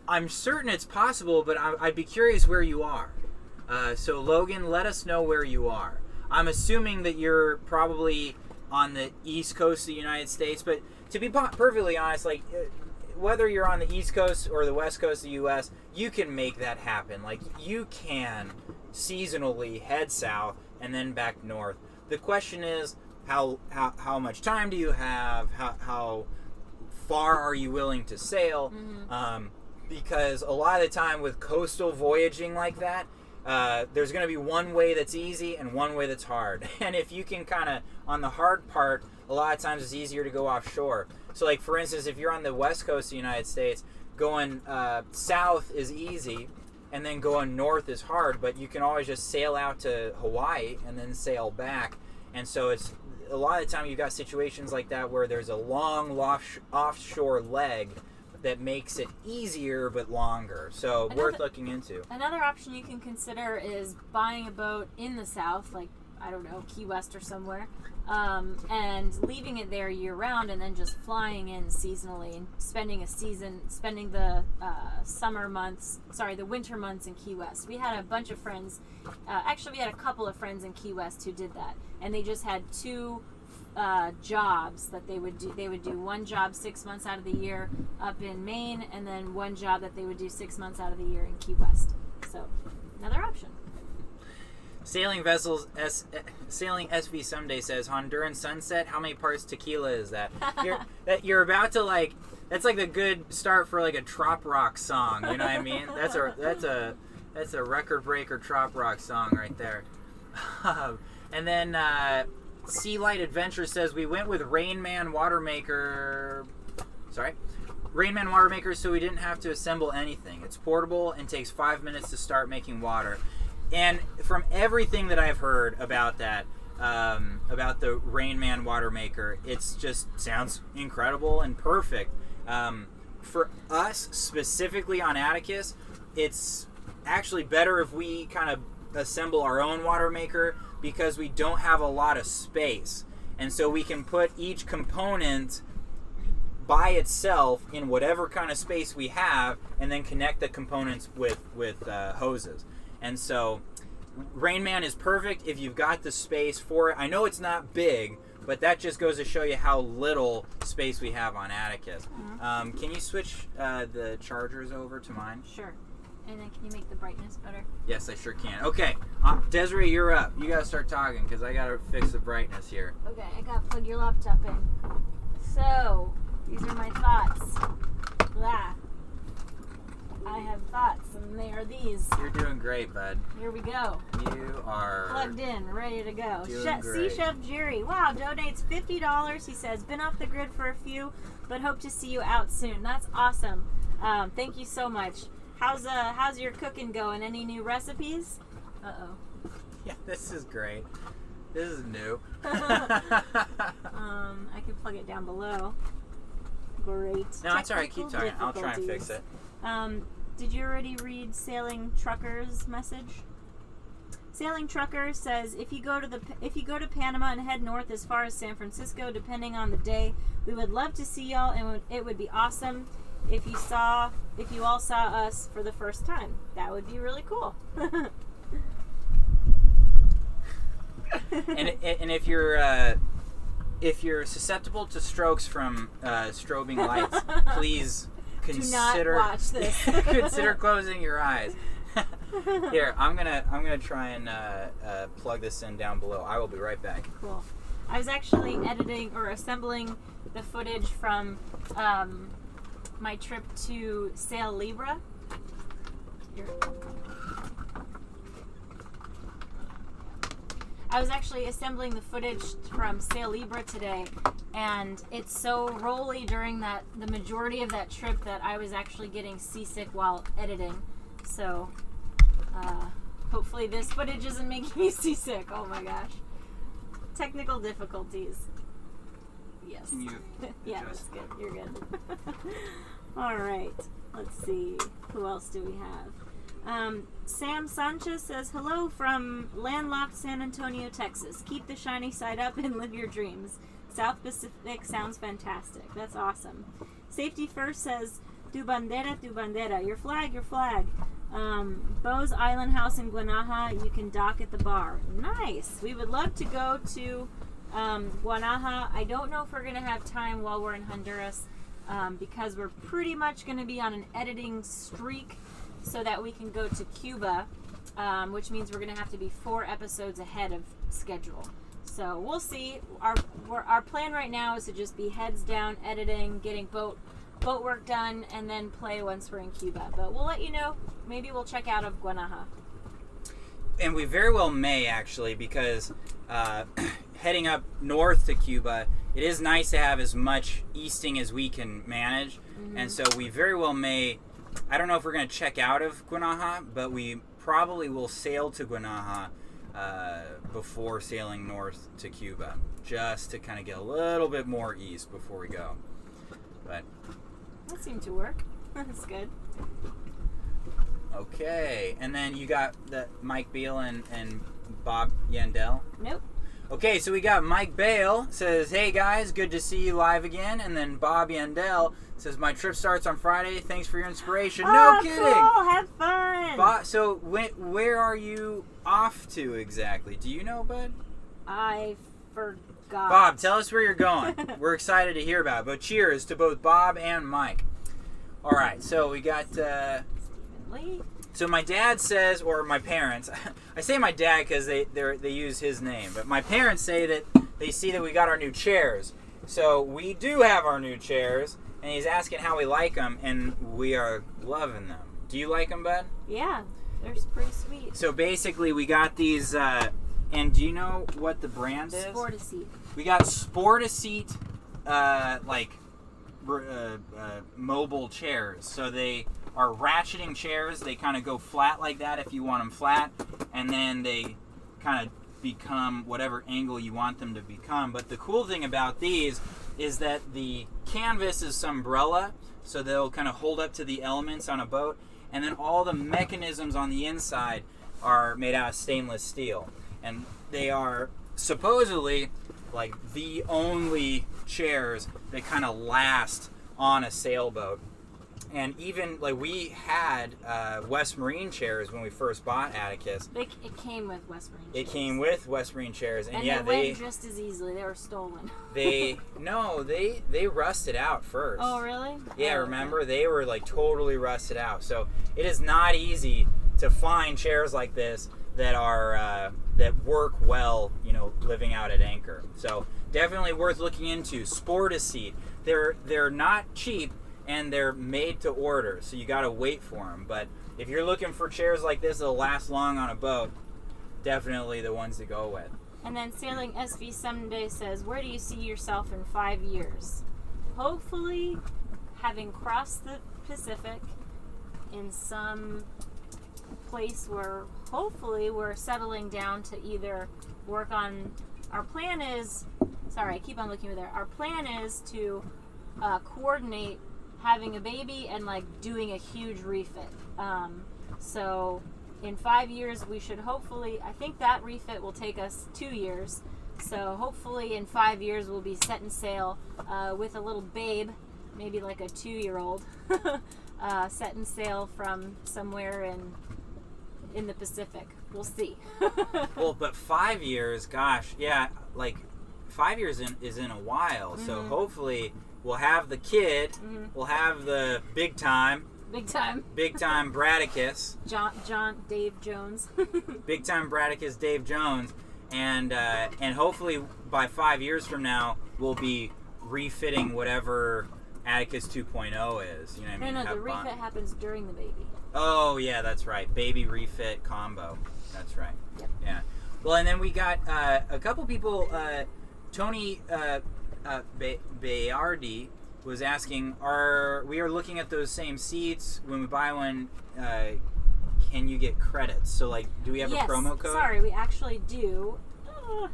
I'm certain it's possible, but I'd be curious where you are. So Logan, let us know where you are. I'm assuming that you're probably on the east coast of the United States, but to be perfectly honest, like whether you're on the east coast or the west coast of the U.S., you can make that happen. Like you can seasonally head south and then back north. The question is, how much time do you have? How far are you willing to sail? Because a lot of the time with coastal voyaging like that, there's going to be one way that's easy and one way that's hard. And if you can kind of, on the hard part, a lot of times it's easier to go offshore. So like for instance, if you're on the west coast of the United States, going south is easy and then going north is hard, but you can always just sail out to Hawaii and then sail back. And so it's a lot of the time you've got situations like that where there's a long offshore leg that makes it easier but longer. So worth looking into. Another option you can consider is buying a boat in the south, like, I don't know, Key West or somewhere, and leaving it there year round and then just flying in seasonally and spending the the winter months in Key West. We had a bunch of friends, actually we had a couple of friends in Key West who did that, and they just had 2 jobs that they would do. They would do one job 6 months out of the year up in Maine, and then one job that they would do 6 months out of the year in Key West. So another option. Sailing SV Someday says, Honduran sunset, how many parts tequila is that? You're about to that's like a good start for like a trop rock song, you know what I mean? That's That's a record breaker trop rock song right there. And then Sea Light Adventure says we went with Rain Man Water Maker so we didn't have to assemble anything. It's portable and takes 5 minutes to start making water. And from everything that I've heard about that, about the Rain Man Water Maker, it's just sounds incredible and perfect. For us, specifically on Atticus, it's actually better if we kind of assemble our own water maker because we don't have a lot of space. And so we can put each component by itself in whatever kind of space we have and then connect the components with hoses. And so Rain Man is perfect if you've got the space for it. I know it's not big, but that just goes to show you how little space we have on Atticus. Mm-hmm. Can you switch the chargers over to mine? Sure. And then can you make the brightness better? Yes, I sure can. Okay, Desiree, you're up. You gotta start talking because I gotta fix the brightness here. Okay, I gotta plug your laptop in. So, these are my thoughts. Blah. I have thoughts, and they are these. You're doing great, bud. Here we go. You are plugged in, ready to go. Great. Sea Chef Jerry, wow, donates $50. He says, been off the grid for a few, but hope to see you out soon. That's awesome. Thank you so much. How's your cooking going? Any new recipes? Uh-oh. Yeah, this is great. This is new. I can plug it down below. Great. No, it's alright. Keep talking. I'll try and fix it. Did you already read Sailing Trucker's message? Sailing Trucker says, if you go to Panama and head north as far as San Francisco, depending on the day, we would love to see y'all, and it would be awesome if you all saw us for the first time. That would be really cool. And if you're susceptible to strokes from strobing lights, please consider do not watch this. Consider closing your eyes. Here, I'm gonna try and plug this in down below. I will be right back. Cool. I was actually editing or assembling the footage from my trip to Sail Libra. Here. I was actually assembling the footage from Sail Libra today, and it's so rolly during the majority of that trip that I was actually getting seasick while editing. So hopefully this footage isn't making me seasick. Oh my gosh. Technical difficulties. Yes. Can you yeah, that's good. You're good. All right. Let's see. Who else do we have? Sam Sanchez says, hello from landlocked San Antonio, Texas. Keep the shiny side up and live your dreams. South Pacific sounds fantastic. That's awesome. Safety First says, tu bandera, your flag, your flag. Bo's Island House in Guanaja, you can dock at the bar. Nice. We would love to go to Guanaja. I don't know if we're going to have time while we're in Honduras because we're pretty much going to be on an editing streak so that we can go to Cuba, which means we're going to have to be 4 episodes ahead of schedule. So we'll see. Our plan right now is to just be heads down, editing, getting boat work done, and then play once we're in Cuba. But we'll let you know. Maybe we'll check out of Guanaja. And we very well may, actually, because heading up north to Cuba, it is nice to have as much easting as we can manage. Mm-hmm. And so we very well may, I don't know if we're going to check out of Guanaja, but we probably will sail to Guanaja before sailing north to Cuba, just to kind of get a little bit more east before we go. But that seemed to work. That's good. Okay, and then you got the Mike Beal and Bob Yandel? Nope. Okay, so we got Mike Bale says, hey guys, good to see you live again. And then Bob Yandel says, my trip starts on Friday. Thanks for your inspiration. No kidding. Cool. Have fun. So where are you off to exactly? Do you know, bud? I forgot. Bob, tell us where you're going. We're excited to hear about it. But cheers to both Bob and Mike. All right, so we got... So my dad says, or my parents, I say my dad because they use his name, but my parents say that they see that we got our new chairs. So we do have our new chairs, and he's asking how we like them, and we are loving them. Do you like them, bud? Yeah. They're pretty sweet. So basically, we got these. And do you know what the brand is? Sportaseat. We got Sportaseat, mobile chairs. So they are ratcheting chairs. They kind of go flat like that if you want them flat, and then they kind of become whatever angle you want them to become. But the cool thing about these is that the canvas is umbrella, so they'll kind of hold up to the elements on a boat, and then all the mechanisms on the inside are made out of stainless steel. And they are supposedly like the only chairs that kind of last on a sailboat. And even like we had West Marine chairs when we first bought Atticus. It came with West Marine chairs. It came with West Marine chairs, and yeah, they went just as easily. They were stolen. they rusted out first. Oh really? Yeah, oh, remember okay. they were like totally rusted out. So it is not easy to find chairs like this that are that work well, living out at anchor. So definitely worth looking into. Sportaseat. They're not cheap, and they're made to order, so you got to wait for them. But if you're looking for chairs like this that'll last long on a boat, definitely the ones to go with. And then Sailing SV Someday says, where do you see yourself in 5 years? Hopefully having crossed the Pacific in some place where hopefully we're settling down to either work on, our plan is to coordinate having a baby and like doing a huge refit. So in 5 years we should hopefully, I think that refit will take us 2 years. So hopefully in 5 years we'll be setting sail with a little babe, maybe like a 2-year-old, setting sail from somewhere in the Pacific. We'll see. Well, but 5 years, gosh, yeah, like 5 years is in a while. Mm-hmm. So hopefully we'll have the kid, mm-hmm. We'll have the big time Bradicus. Dave Jones. Big time Bradicus Dave Jones, and hopefully by 5 years from now we'll be refitting whatever Atticus 2.0 is. You know what I mean? No, the refit happens during the baby. Oh yeah, that's right. Baby refit combo. That's right. Yep. Yeah. Well, and then we got a couple people. Tony Bayardi was asking, we are looking at those same seats when we buy one. Can you get credits? So like, do we have a promo code? Sorry, we actually do,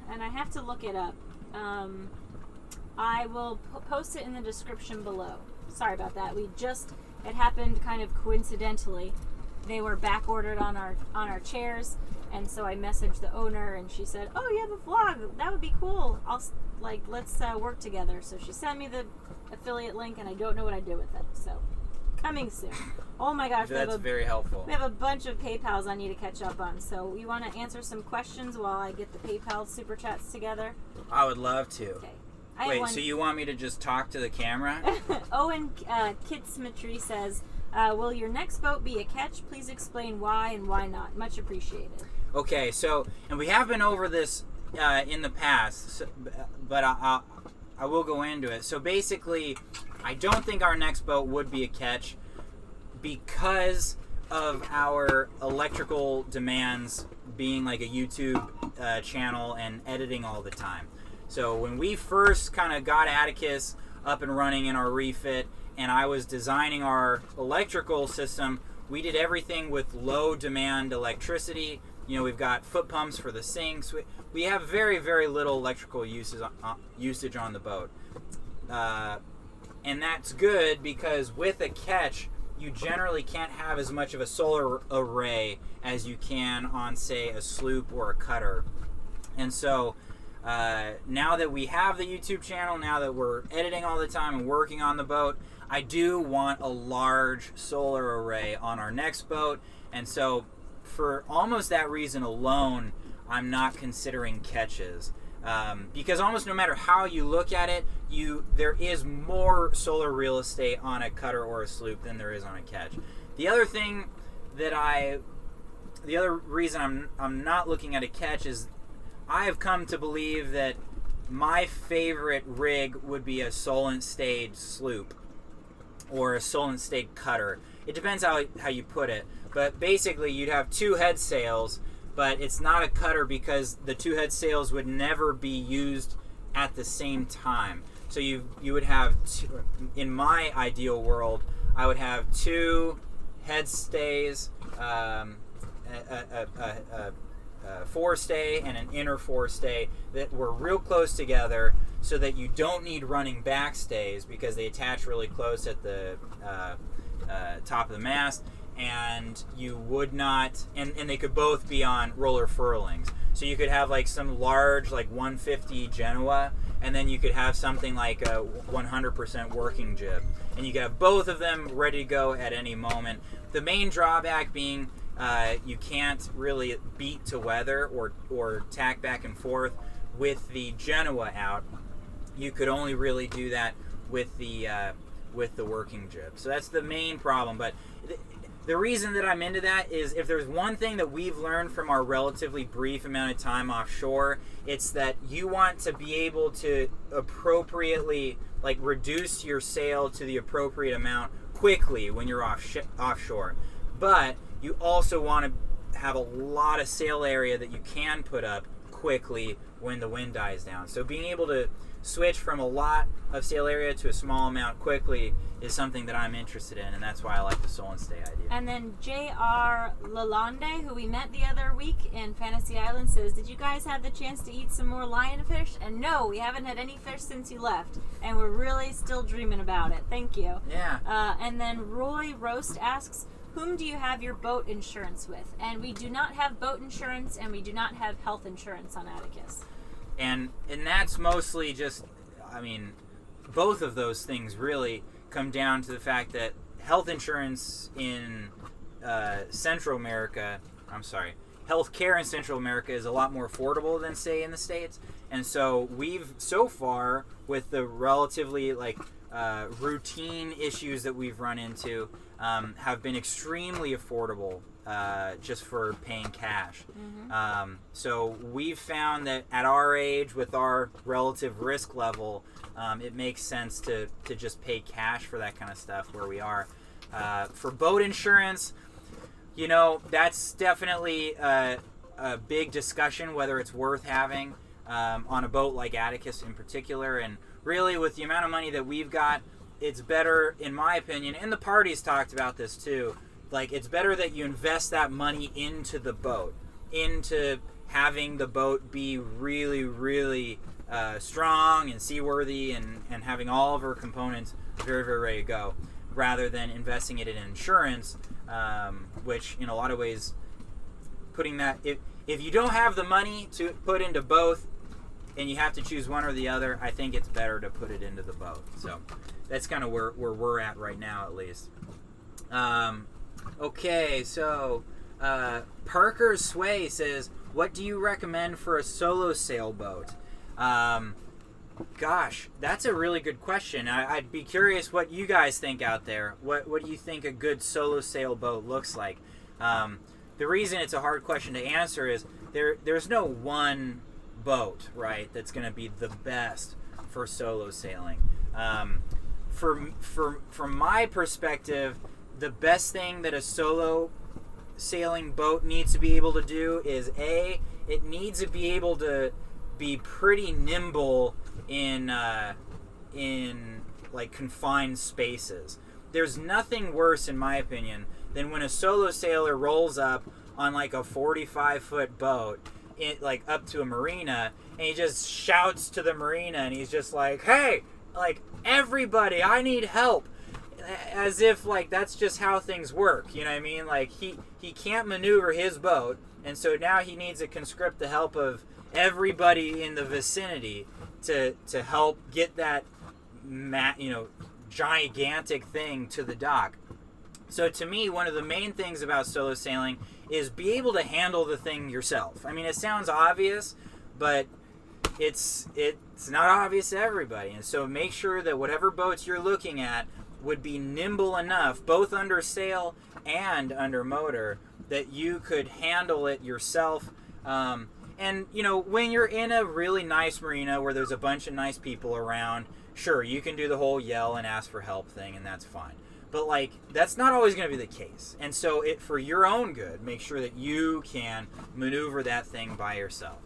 and I have to look it up. I will post it in the description below. Sorry about that. It happened kind of coincidentally. They were back ordered on our chairs, and so I messaged the owner, and she said, "Oh, you have a vlog? That would be cool. Let's work together." So she sent me the affiliate link, and I don't know what I did with it. So coming soon. Oh my gosh, that's very helpful. We have a bunch of PayPals I need to catch up on. So you want to answer some questions while I get the PayPal super chats together? I would love to. Okay. Wait, so you want me to just talk to the camera? Owen Kitsmetry says, will your next boat be a catch? Please explain why and why not. Much appreciated. Okay, so, and we have been over this in the past, but I will go into it. So basically, I don't think our next boat would be a catch because of our electrical demands being like a YouTube channel and editing all the time. So when we first kind of got Atticus up and running in our refit, and I was designing our electrical system, we did everything with low demand electricity. We've got foot pumps for the sinks. We have very, very little electrical usage on the boat. And that's good because with a catch, you generally can't have as much of a solar array as you can on, say, a sloop or a cutter. And so now that we have the YouTube channel, now that we're editing all the time and working on the boat, I do want a large solar array on our next boat. And so for almost that reason alone, I'm not considering catches. Because almost no matter how you look at it, there is more solar real estate on a cutter or a sloop than there is on a catch. The other reason I'm not looking at a catch is I have come to believe that my favorite rig would be a Solent stayed sloop or a Solent stayed cutter. it depends how you put it. But basically, you'd have two head sails, but it's not a cutter because the two head sails would never be used at the same time. So you would have two, in my ideal world, I would have two head stays, a forestay and an inner forestay that were real close together, so that you don't need running backstays because they attach really close at the top of the mast, and you would not, and they could both be on roller furlings. So you could have like some large, like 150 Genoa, and then you could have something like a 100% working jib, and you could have both of them ready to go at any moment. The main drawback being you can't really beat to weather or tack back and forth with the Genoa out. You could only really do that with the working jib. So that's the main problem. But the reason that I'm into that is, if there's one thing that we've learned from our relatively brief amount of time offshore, it's that you want to be able to appropriately, like, reduce your sail to the appropriate amount quickly when you're offshore. But you also want to have a lot of sail area that you can put up quickly when the wind dies down. So being able to switch from a lot of sail area to a small amount quickly is something that I'm interested in, and that's why I like the Sol and Stay idea. And then J.R. Lalonde, who we met the other week in Fantasy Island, says, did you guys have the chance to eat some more lionfish? And no, we haven't had any fish since you left, and we're really still dreaming about it. Thank you. Yeah. And then Roy Roast asks, whom do you have your boat insurance with? And we do not have boat insurance, and we do not have health insurance on Atticus. And that's mostly just, I mean, both of those things really come down to the fact that health insurance in Central America, healthcare in Central America is a lot more affordable than, say, in the States. And so we've, so far, with the relatively, like, routine issues that we've run into, have been extremely affordable just for paying cash. Mm-hmm. So we've found that at our age, with our relative risk level, it makes sense to just pay cash for that kind of stuff where we are. For boat insurance, you know, that's definitely a big discussion whether it's worth having on a boat like Atticus in particular. And really, with the amount of money that we've got, it's better, in my opinion, and the parties talked about this too, like, it's better that you invest that money into the boat, into having the boat be really, really strong and seaworthy and having all of her components very, very ready to go, rather than investing it in insurance, which in a lot of ways, putting that, if you don't have the money to put into both and you have to choose one or the other, I think it's better to put it into the boat. So that's kind of where we're at right now, at least. Okay, so Parker Sway says, what do you recommend for a solo sailboat? Gosh, that's a really good question. I'd be curious what you guys think out there. What do you think a good solo sailboat looks like? The reason it's a hard question to answer is there's no one boat, right, that's going to be the best for solo sailing. From my perspective, the best thing that a solo sailing boat needs to be able to do is, it needs to be able to be pretty nimble in like confined spaces. There's nothing worse, in my opinion, than when a solo sailor rolls up on like a 45-foot boat, like up to a marina, and he just shouts to the marina, and he's just like, hey, like, everybody, I need help. As if, like, that's just how things work, you know what I mean? Like, he can't maneuver his boat, and so now he needs to conscript the help of everybody in the vicinity to help get that, gigantic thing to the dock. So to me, one of the main things about solo sailing is be able to handle the thing yourself. I mean, it sounds obvious, but it's not obvious to everybody. And so make sure that whatever boats you're looking at would be nimble enough, both under sail and under motor, that you could handle it yourself. And, when you're in a really nice marina where there's a bunch of nice people around, sure, you can do the whole yell and ask for help thing, and that's fine. But like that's not always going to be the case. And so for your own good, make sure that you can maneuver that thing by yourself.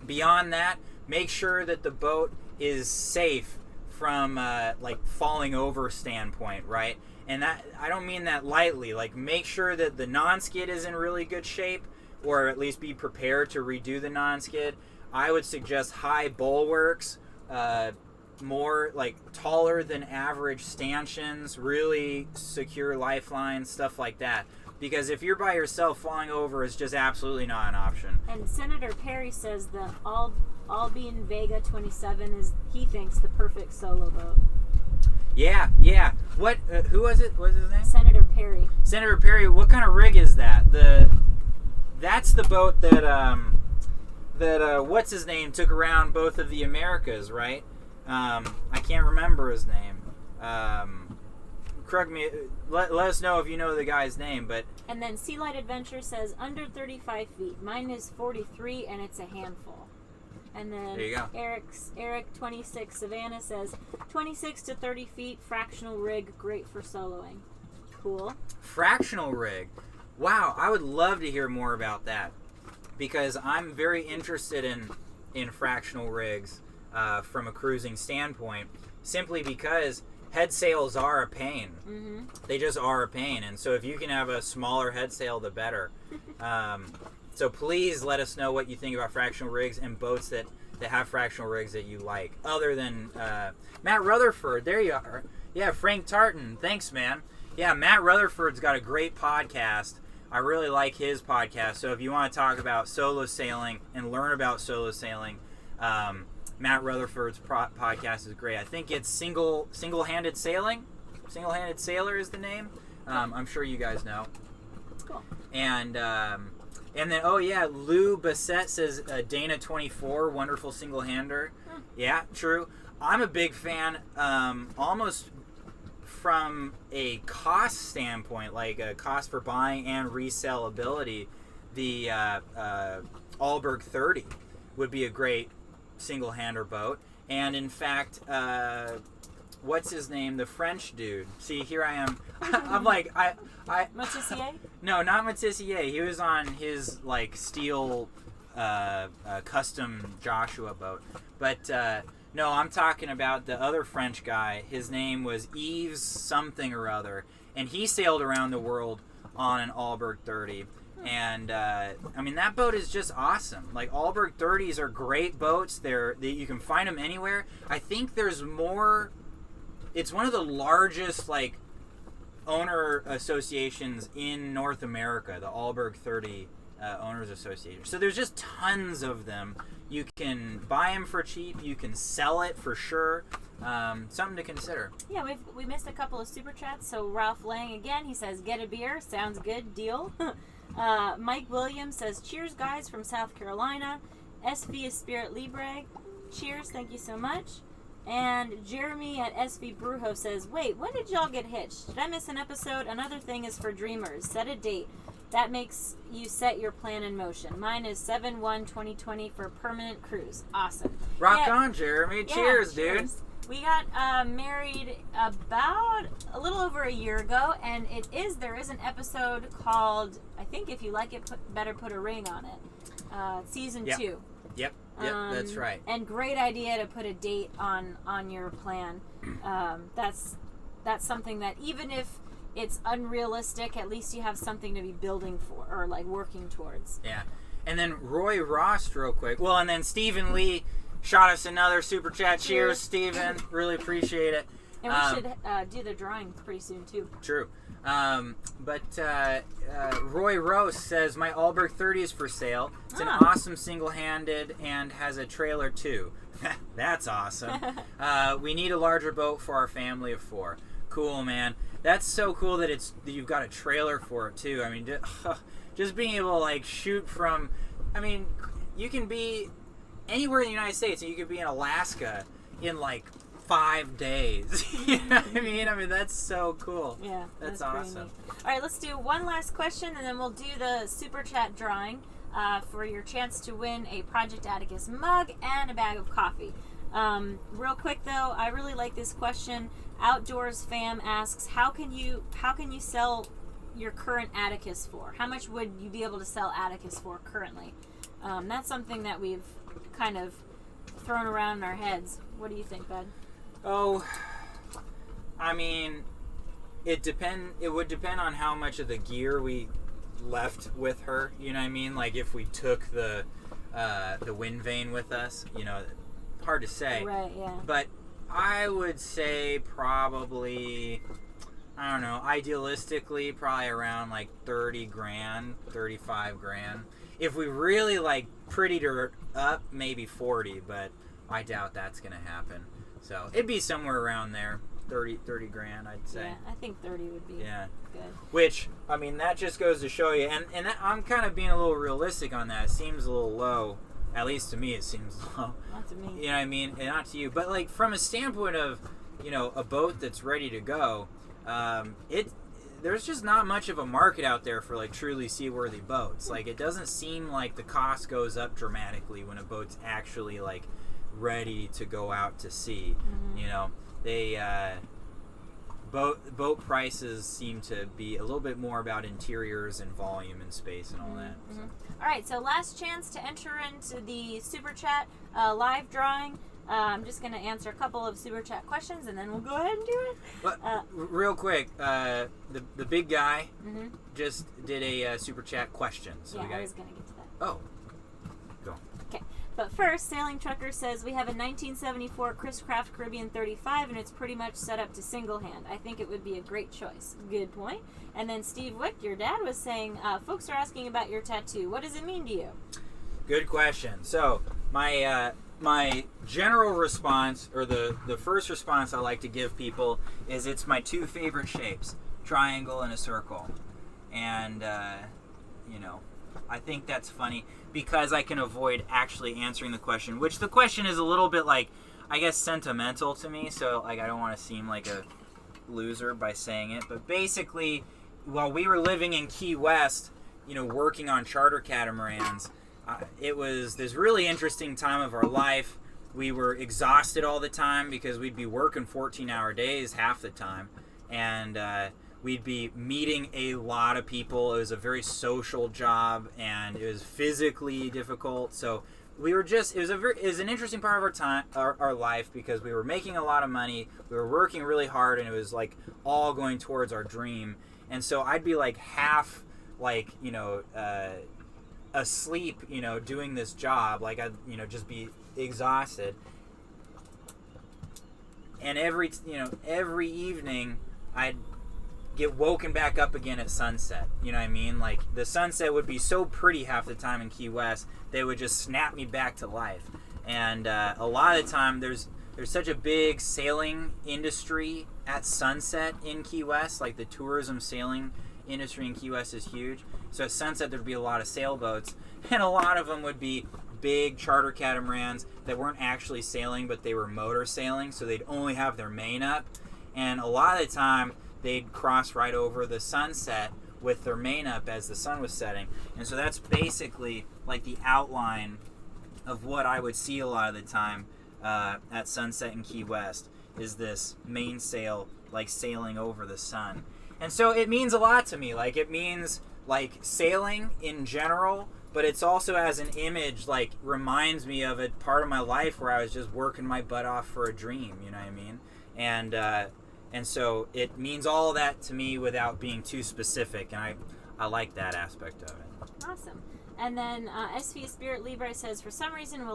Beyond that, make sure that the boat is safe from like falling over standpoint, right? And that I don't mean that lightly. Like make sure that the non-skid is in really good shape, or at least be prepared to redo the non-skid. I would suggest high bulwarks, more like taller than average stanchions, really secure lifelines, stuff like that. Because if you're by yourself, falling over is just absolutely not an option. And Senator Perry says the Albion Vega 27 is, he thinks, the perfect solo boat. Yeah. What? Who was it? What was his name? Senator Perry. Senator Perry. What kind of rig is that? That's the boat that what's his name took around both of the Americas, right? I can't remember his name. Correct me. Let us know if you know the guy's name. But and then Sea Light Adventure says under 35 feet. Mine is 43, and it's a handful. And then there you go. Eric 26 Savannah says 26 to 30 feet fractional rig, great for soloing. Cool. Fractional rig. Wow, I would love to hear more about that because I'm very interested in fractional rigs from a cruising standpoint, simply because head sails are a pain. Mm-hmm. They just are a pain, and so if you can have a smaller head sail, the better. So please let us know what you think about fractional rigs and boats that have fractional rigs that you like. Other than Matt Rutherford, there you are. Yeah, Frank Tartan, thanks, man. Yeah, Matt Rutherford's got a great podcast. I really like his podcast. So if you want to talk about solo sailing and learn about solo sailing, Matt Rutherford's podcast is great. I think it's Single-Handed Sailing. Single-Handed Sailor is the name. I'm sure you guys know. Cool. And then, oh yeah, Lou Bassett says Dana 24, wonderful single-hander. Yeah, true. I'm a big fan, almost from a cost standpoint, like a cost for buying and resellability. The Alberg 30 would be a great single-hander boat. And in fact, what's his name? The French dude. See, here I am. I'm like, Matissier? No, not Matissier. He was on his like steel custom Joshua boat. But no, I'm talking about the other French guy. His name was Yves something or other, and he sailed around the world on an Alberg 30. And I mean, that boat is just awesome. Like, Alberg 30s are great boats. You can find them anywhere. I think there's more. It's one of the largest like owner associations in North America, the Alberg 30 Owners Association. So there's just tons of them. You can buy them for cheap. You can sell it for sure. Something to consider. Yeah, we missed a couple of super chats. So Ralph Lang again, he says, "Get a beer, sounds good, deal." Mike Williams says, "Cheers, guys, from South Carolina." SV is Spirit Libre. Cheers, thank you so much. And Jeremy at SV Brujo says, "Wait, when did y'all get hitched? Did I miss an episode? Another thing is for dreamers. Set a date. That makes you set your plan in motion. Mine is 7/1/2020 for permanent cruise." Awesome. Rock on, Jeremy. Cheers, dude. We got married about a little over a year ago, and there is an episode called, I think if you like it, better put a ring on it. Season 2. Yep, that's right. And great idea to put a date on your plan. That's something that even if it's unrealistic, at least you have something to be building for or like working towards. Yeah. And then Roy Ross real quick. Well, and then Stephen Lee shot us another super chat. Cheers, Stephen. Really appreciate it. And we should do the drawing pretty soon too. True. But Roy Rose says, "My Alberg 30 is for sale. It's an awesome single-handed and has a trailer too." That's awesome. We need a larger boat for our family of 4. Cool, man. That's so cool that you've got a trailer for it too. I mean, just being able to like shoot from, I mean, you can be anywhere in the United States, and you could be in Alaska in like 5 days. You know what I mean? I mean, that's so cool. Yeah, that's awesome. All right, let's do one last question, and then we'll do the super chat drawing for your chance to win a Project Atticus mug and a bag of coffee. Real quick, though, I really like this question. Outdoors Fam asks, how can you sell your current Atticus for? How much would you be able to sell Atticus for currently? That's something that we've kind of thrown around in our heads. What do you think, Bud? Oh, I mean, it would depend on how much of the gear we left with her. You know what I mean? Like if we took the wind vane with us, you know, hard to say. Right. Yeah. But I would say probably, I don't know, idealistically probably around like 30 grand, 35 grand. If we really like prettied her up, maybe 40, but I doubt that's going to happen. So it'd be somewhere around there, 30 grand, I'd say. Yeah, I think 30 would be good. Which, I mean, that just goes to show you, and that, I'm kind of being a little realistic on that. It seems a little low. At least to me, it seems low. Not to me. You know what I mean? And not to you. But, like, from a standpoint of, you know, a boat that's ready to go, there's just not much of a market out there for, like, truly seaworthy boats. Like, it doesn't seem like the cost goes up dramatically when a boat's actually, like, ready to go out to sea. Mm-hmm. You know, they boat prices seem to be a little bit more about interiors and volume and space and all that. Mm-hmm. All right, so last chance to enter into the Super Chat live drawing. I'm just going to answer a couple of Super Chat questions, and then we'll go ahead and do it. But, real quick, the big guy just did a Super Chat question. So I was going to get to that. Oh, go. Okay, but first, Sailing Trucker says, we have a 1974 Chris Craft Caribbean 35, and it's pretty much set up to single hand. I think it would be a great choice. Good point. And then Steve Wick, your dad, was saying, folks are asking about your tattoo. What does it mean to you? Good question. So, my general response, or the first response I like to give people, is it's my two favorite shapes, triangle and a circle. And, you know, I think that's funny because I can avoid actually answering the question, which the question is a little bit like, I guess, sentimental to me, so like I don't want to seem like a loser by saying it, but basically, while we were living in Key West, you know, working on charter catamarans, it was this really interesting time of our life. We were exhausted all the time because we'd be working 14-hour days half the time, and we'd be meeting a lot of people. It was a very social job, and it was physically difficult. So we were just, it was an interesting part of our time, our life, because we were making a lot of money, we were working really hard, and it was like all going towards our dream. And so I'd be like half, like, you know, asleep, you know, doing this job, like I'd, you know, just be exhausted. And every evening I'd get woken back up again at sunset. You know what I mean? Like, the sunset would be so pretty half the time in Key West, they would just snap me back to life. And a lot of the time, there's such a big sailing industry at sunset in Key West. Like, the tourism sailing industry in Key West is huge. So at sunset, there'd be a lot of sailboats, and a lot of them would be big charter catamarans that weren't actually sailing, but they were motor sailing, so they'd only have their main up. And a lot of the time, they'd cross right over the sunset with their main up as the sun was setting. And so that's basically like the outline of what I would see a lot of the time at sunset in Key West, is this mainsail like sailing over the sun. And so it means a lot to me. Like, it means like sailing in general, but it's also as an image, like, reminds me of a part of my life where I was just working my butt off for a dream, you know what I mean? And so it means all that to me without being too specific, and I like that aspect of it. Awesome. And then SV Spirit Libre says, for some reason it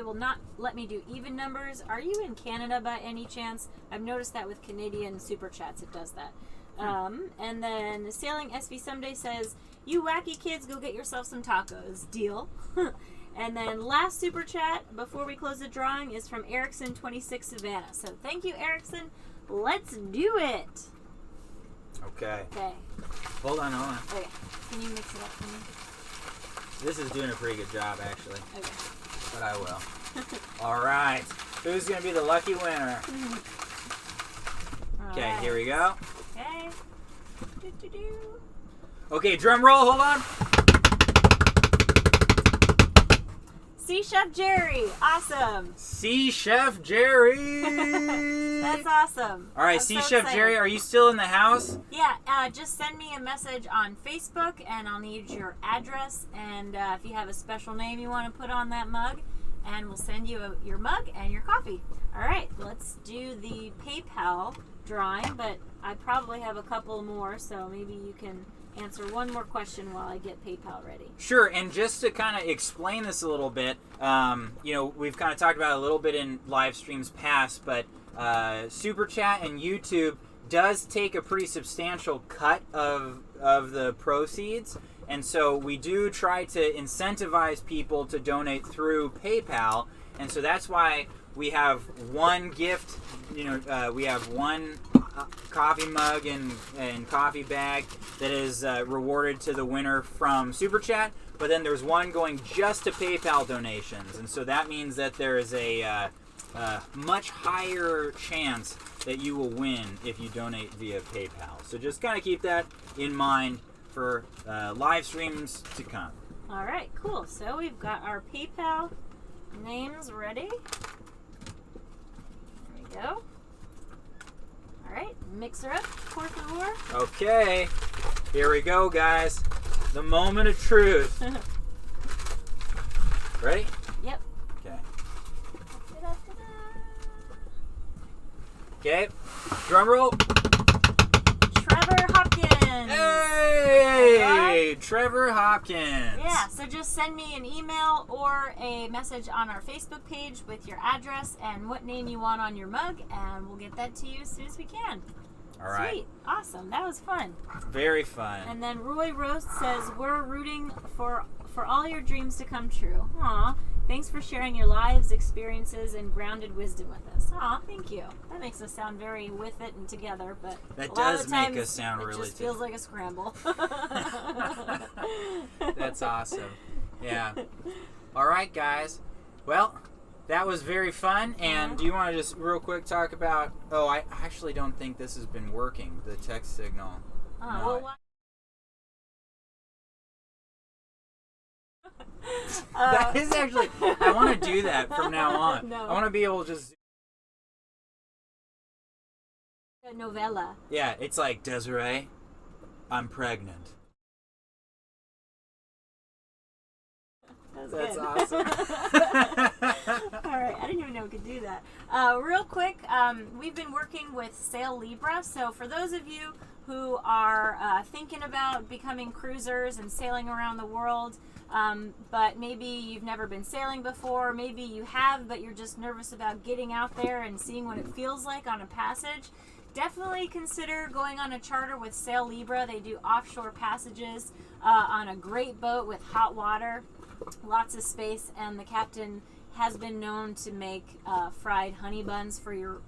will not let me do even numbers. Are you in Canada by any chance? I've noticed that with Canadian Super Chats, it does that. And then Sailing SV Someday says, you wacky kids, go get yourself some tacos. Deal. And then last Super Chat before we close the drawing is from Erickson26 Savannah. So thank you, Erickson. Let's do it. Okay. Okay. Hold on. Okay. Can you mix it up for me? This is doing a pretty good job, actually. Okay. But I will. All right. Who's going to be the lucky winner? Okay, right. Here we go. Okay. Okay, drum roll. Hold on. See Chef Jerry. Awesome. See Chef Jerry. That's awesome. All right, I'm See so Chef excited. Jerry, are you still in the house? Yeah, just send me a message on Facebook, and I'll need your address, and if you have a special name you want to put on that mug, and we'll send you your mug and your coffee. All right, let's do the PayPal drawing, but I probably have a couple more, so maybe you can answer one more question while I get PayPal ready. Sure, and just to kind of explain this a little bit, we've kind of talked about it a little bit in live streams past, but Super Chat and YouTube does take a pretty substantial cut of the proceeds, and so we do try to incentivize people to donate through PayPal, and so that's why we have one gift, we have one coffee mug and coffee bag that is rewarded to the winner from Super Chat, but then there's one going just to PayPal donations, and so that means that there is a much higher chance that you will win if you donate via PayPal. So just kind of keep that in mind for live streams to come. All right, cool. So we've got our PayPal names ready. There we go. All right, mix her up, por favor. Okay, here we go, guys. The moment of truth. Ready? Yep. Okay. Okay, drum roll. Trevor Hopkins. Hey, Trevor Hopkins. Yeah, so just send me an email or a message on our Facebook page with your address and what name you want on your mug, and we'll get that to you as soon as we can. All right. Sweet. Awesome. That was fun. Very fun. And then Roy Roast says, we're rooting for all your dreams to come true. Aw. Thanks for sharing your lives, experiences, and grounded wisdom with us. Aw, thank you. That makes us sound very with it and together, but that a lot does of the times make us sound it really just feels like a scramble. That's awesome. Yeah. All right, guys. Well, that was very fun. And do you want to just real quick talk about? Oh, I actually don't think this has been working. The text signal. No, Well, that is actually. I want to do that from now on. No. I want to be able to just. a novella. Yeah, it's like, Desiree, I'm pregnant. That's good. awesome. All right, I didn't even know we could do that. Real quick, we've been working with Sail Libra, so for those of you who are thinking about becoming cruisers and sailing around the world, but maybe you've never been sailing before, maybe you have, but you're just nervous about getting out there and seeing what it feels like on a passage, definitely consider going on a charter with Sail Libra. They do offshore passages on a great boat with hot water, lots of space, and the captain has been known to make fried honey buns for your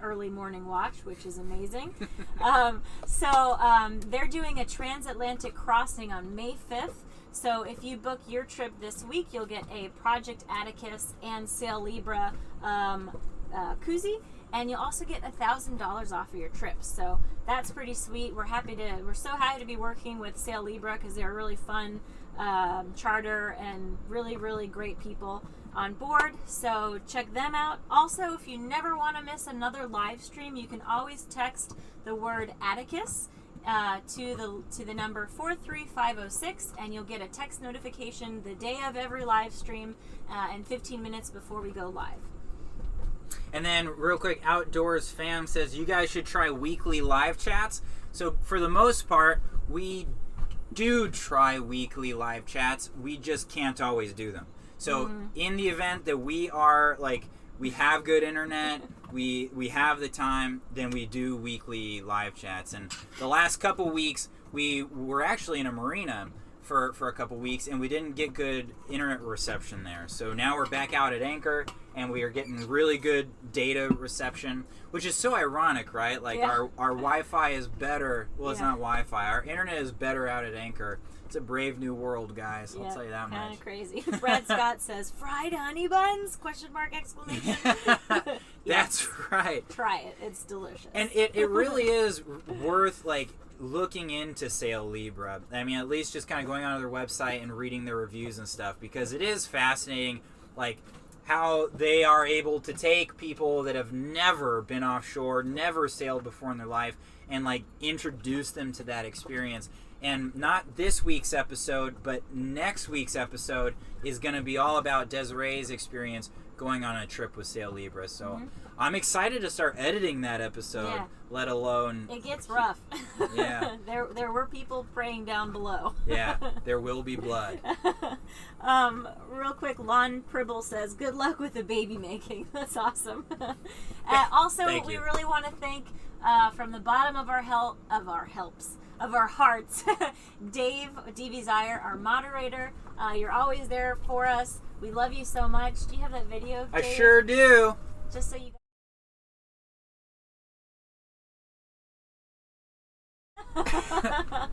early morning watch, which is amazing. They're doing a transatlantic crossing on May 5th. So if you book your trip this week, you'll get a Project Atticus and Sail Libra koozie, and you'll also get $1,000 off of your trip. So that's pretty sweet. We're so happy to be working with Sail Libra because they're a really fun charter and really, really great people on board. So check them out. Also, if you never want to miss another live stream, you can always text the word Atticus to the number 43506, and you'll get a text notification the day of every live stream and 15 minutes before we go live. And then real quick, Outdoors Fam says you guys should try weekly live chats. So for the most part, we do try weekly live chats. We just can't always do them. So in the event that we have good internet, we have the time, then we do weekly live chats. And the last couple weeks, we were actually in a marina for a couple weeks, and we didn't get good internet reception there. So now we're back out at Anchor, and we are getting really good data reception, which is so ironic, right? Like our Wi-Fi is better. Well, it's not Wi-Fi. Our internet is better out at Anchor. It's a brave new world, guys. I'll tell you that much. Kind of crazy. Brad Scott says, fried honey buns? ? Exclamation. That's right. Try it. It's delicious. And it really is worth looking into Sail Libra. I mean, at least just kind of going onto their website and reading their reviews and stuff, because it is fascinating like how they are able to take people that have never been offshore, never sailed before in their life, and like introduce them to that experience. And not this week's episode, but next week's episode is going to be all about Desiree's experience going on a trip with Sail Libre. So I'm excited to start editing that episode, let alone... It gets rough. Yeah. There were people praying down below. Yeah, there will be blood. Real quick, Lon Pribble says, good luck with the baby making. That's awesome. Also, we really want to thank, from the bottom of our hearts, Dave DeVisire, our moderator. You're always there for us. We love you so much. Do you have that video, Dave? I sure do. Just so you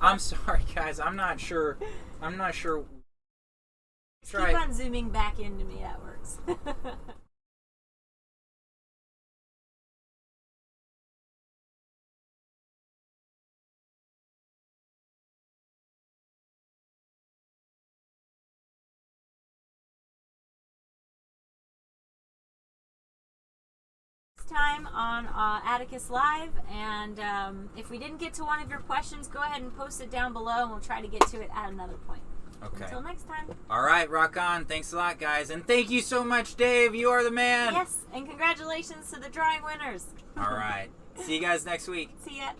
I'm sorry, guys. I'm not sure. Keep on zooming back into me. That works. Time on Atticus Live, and if we didn't get to one of your questions, go ahead and post it down below and we'll try to get to it at another point. Okay. Until next time. All right, rock on. Thanks a lot, guys. And thank you so much, Dave. You are the man. Yes, and congratulations to the drawing winners. All right. See you guys next week. See ya.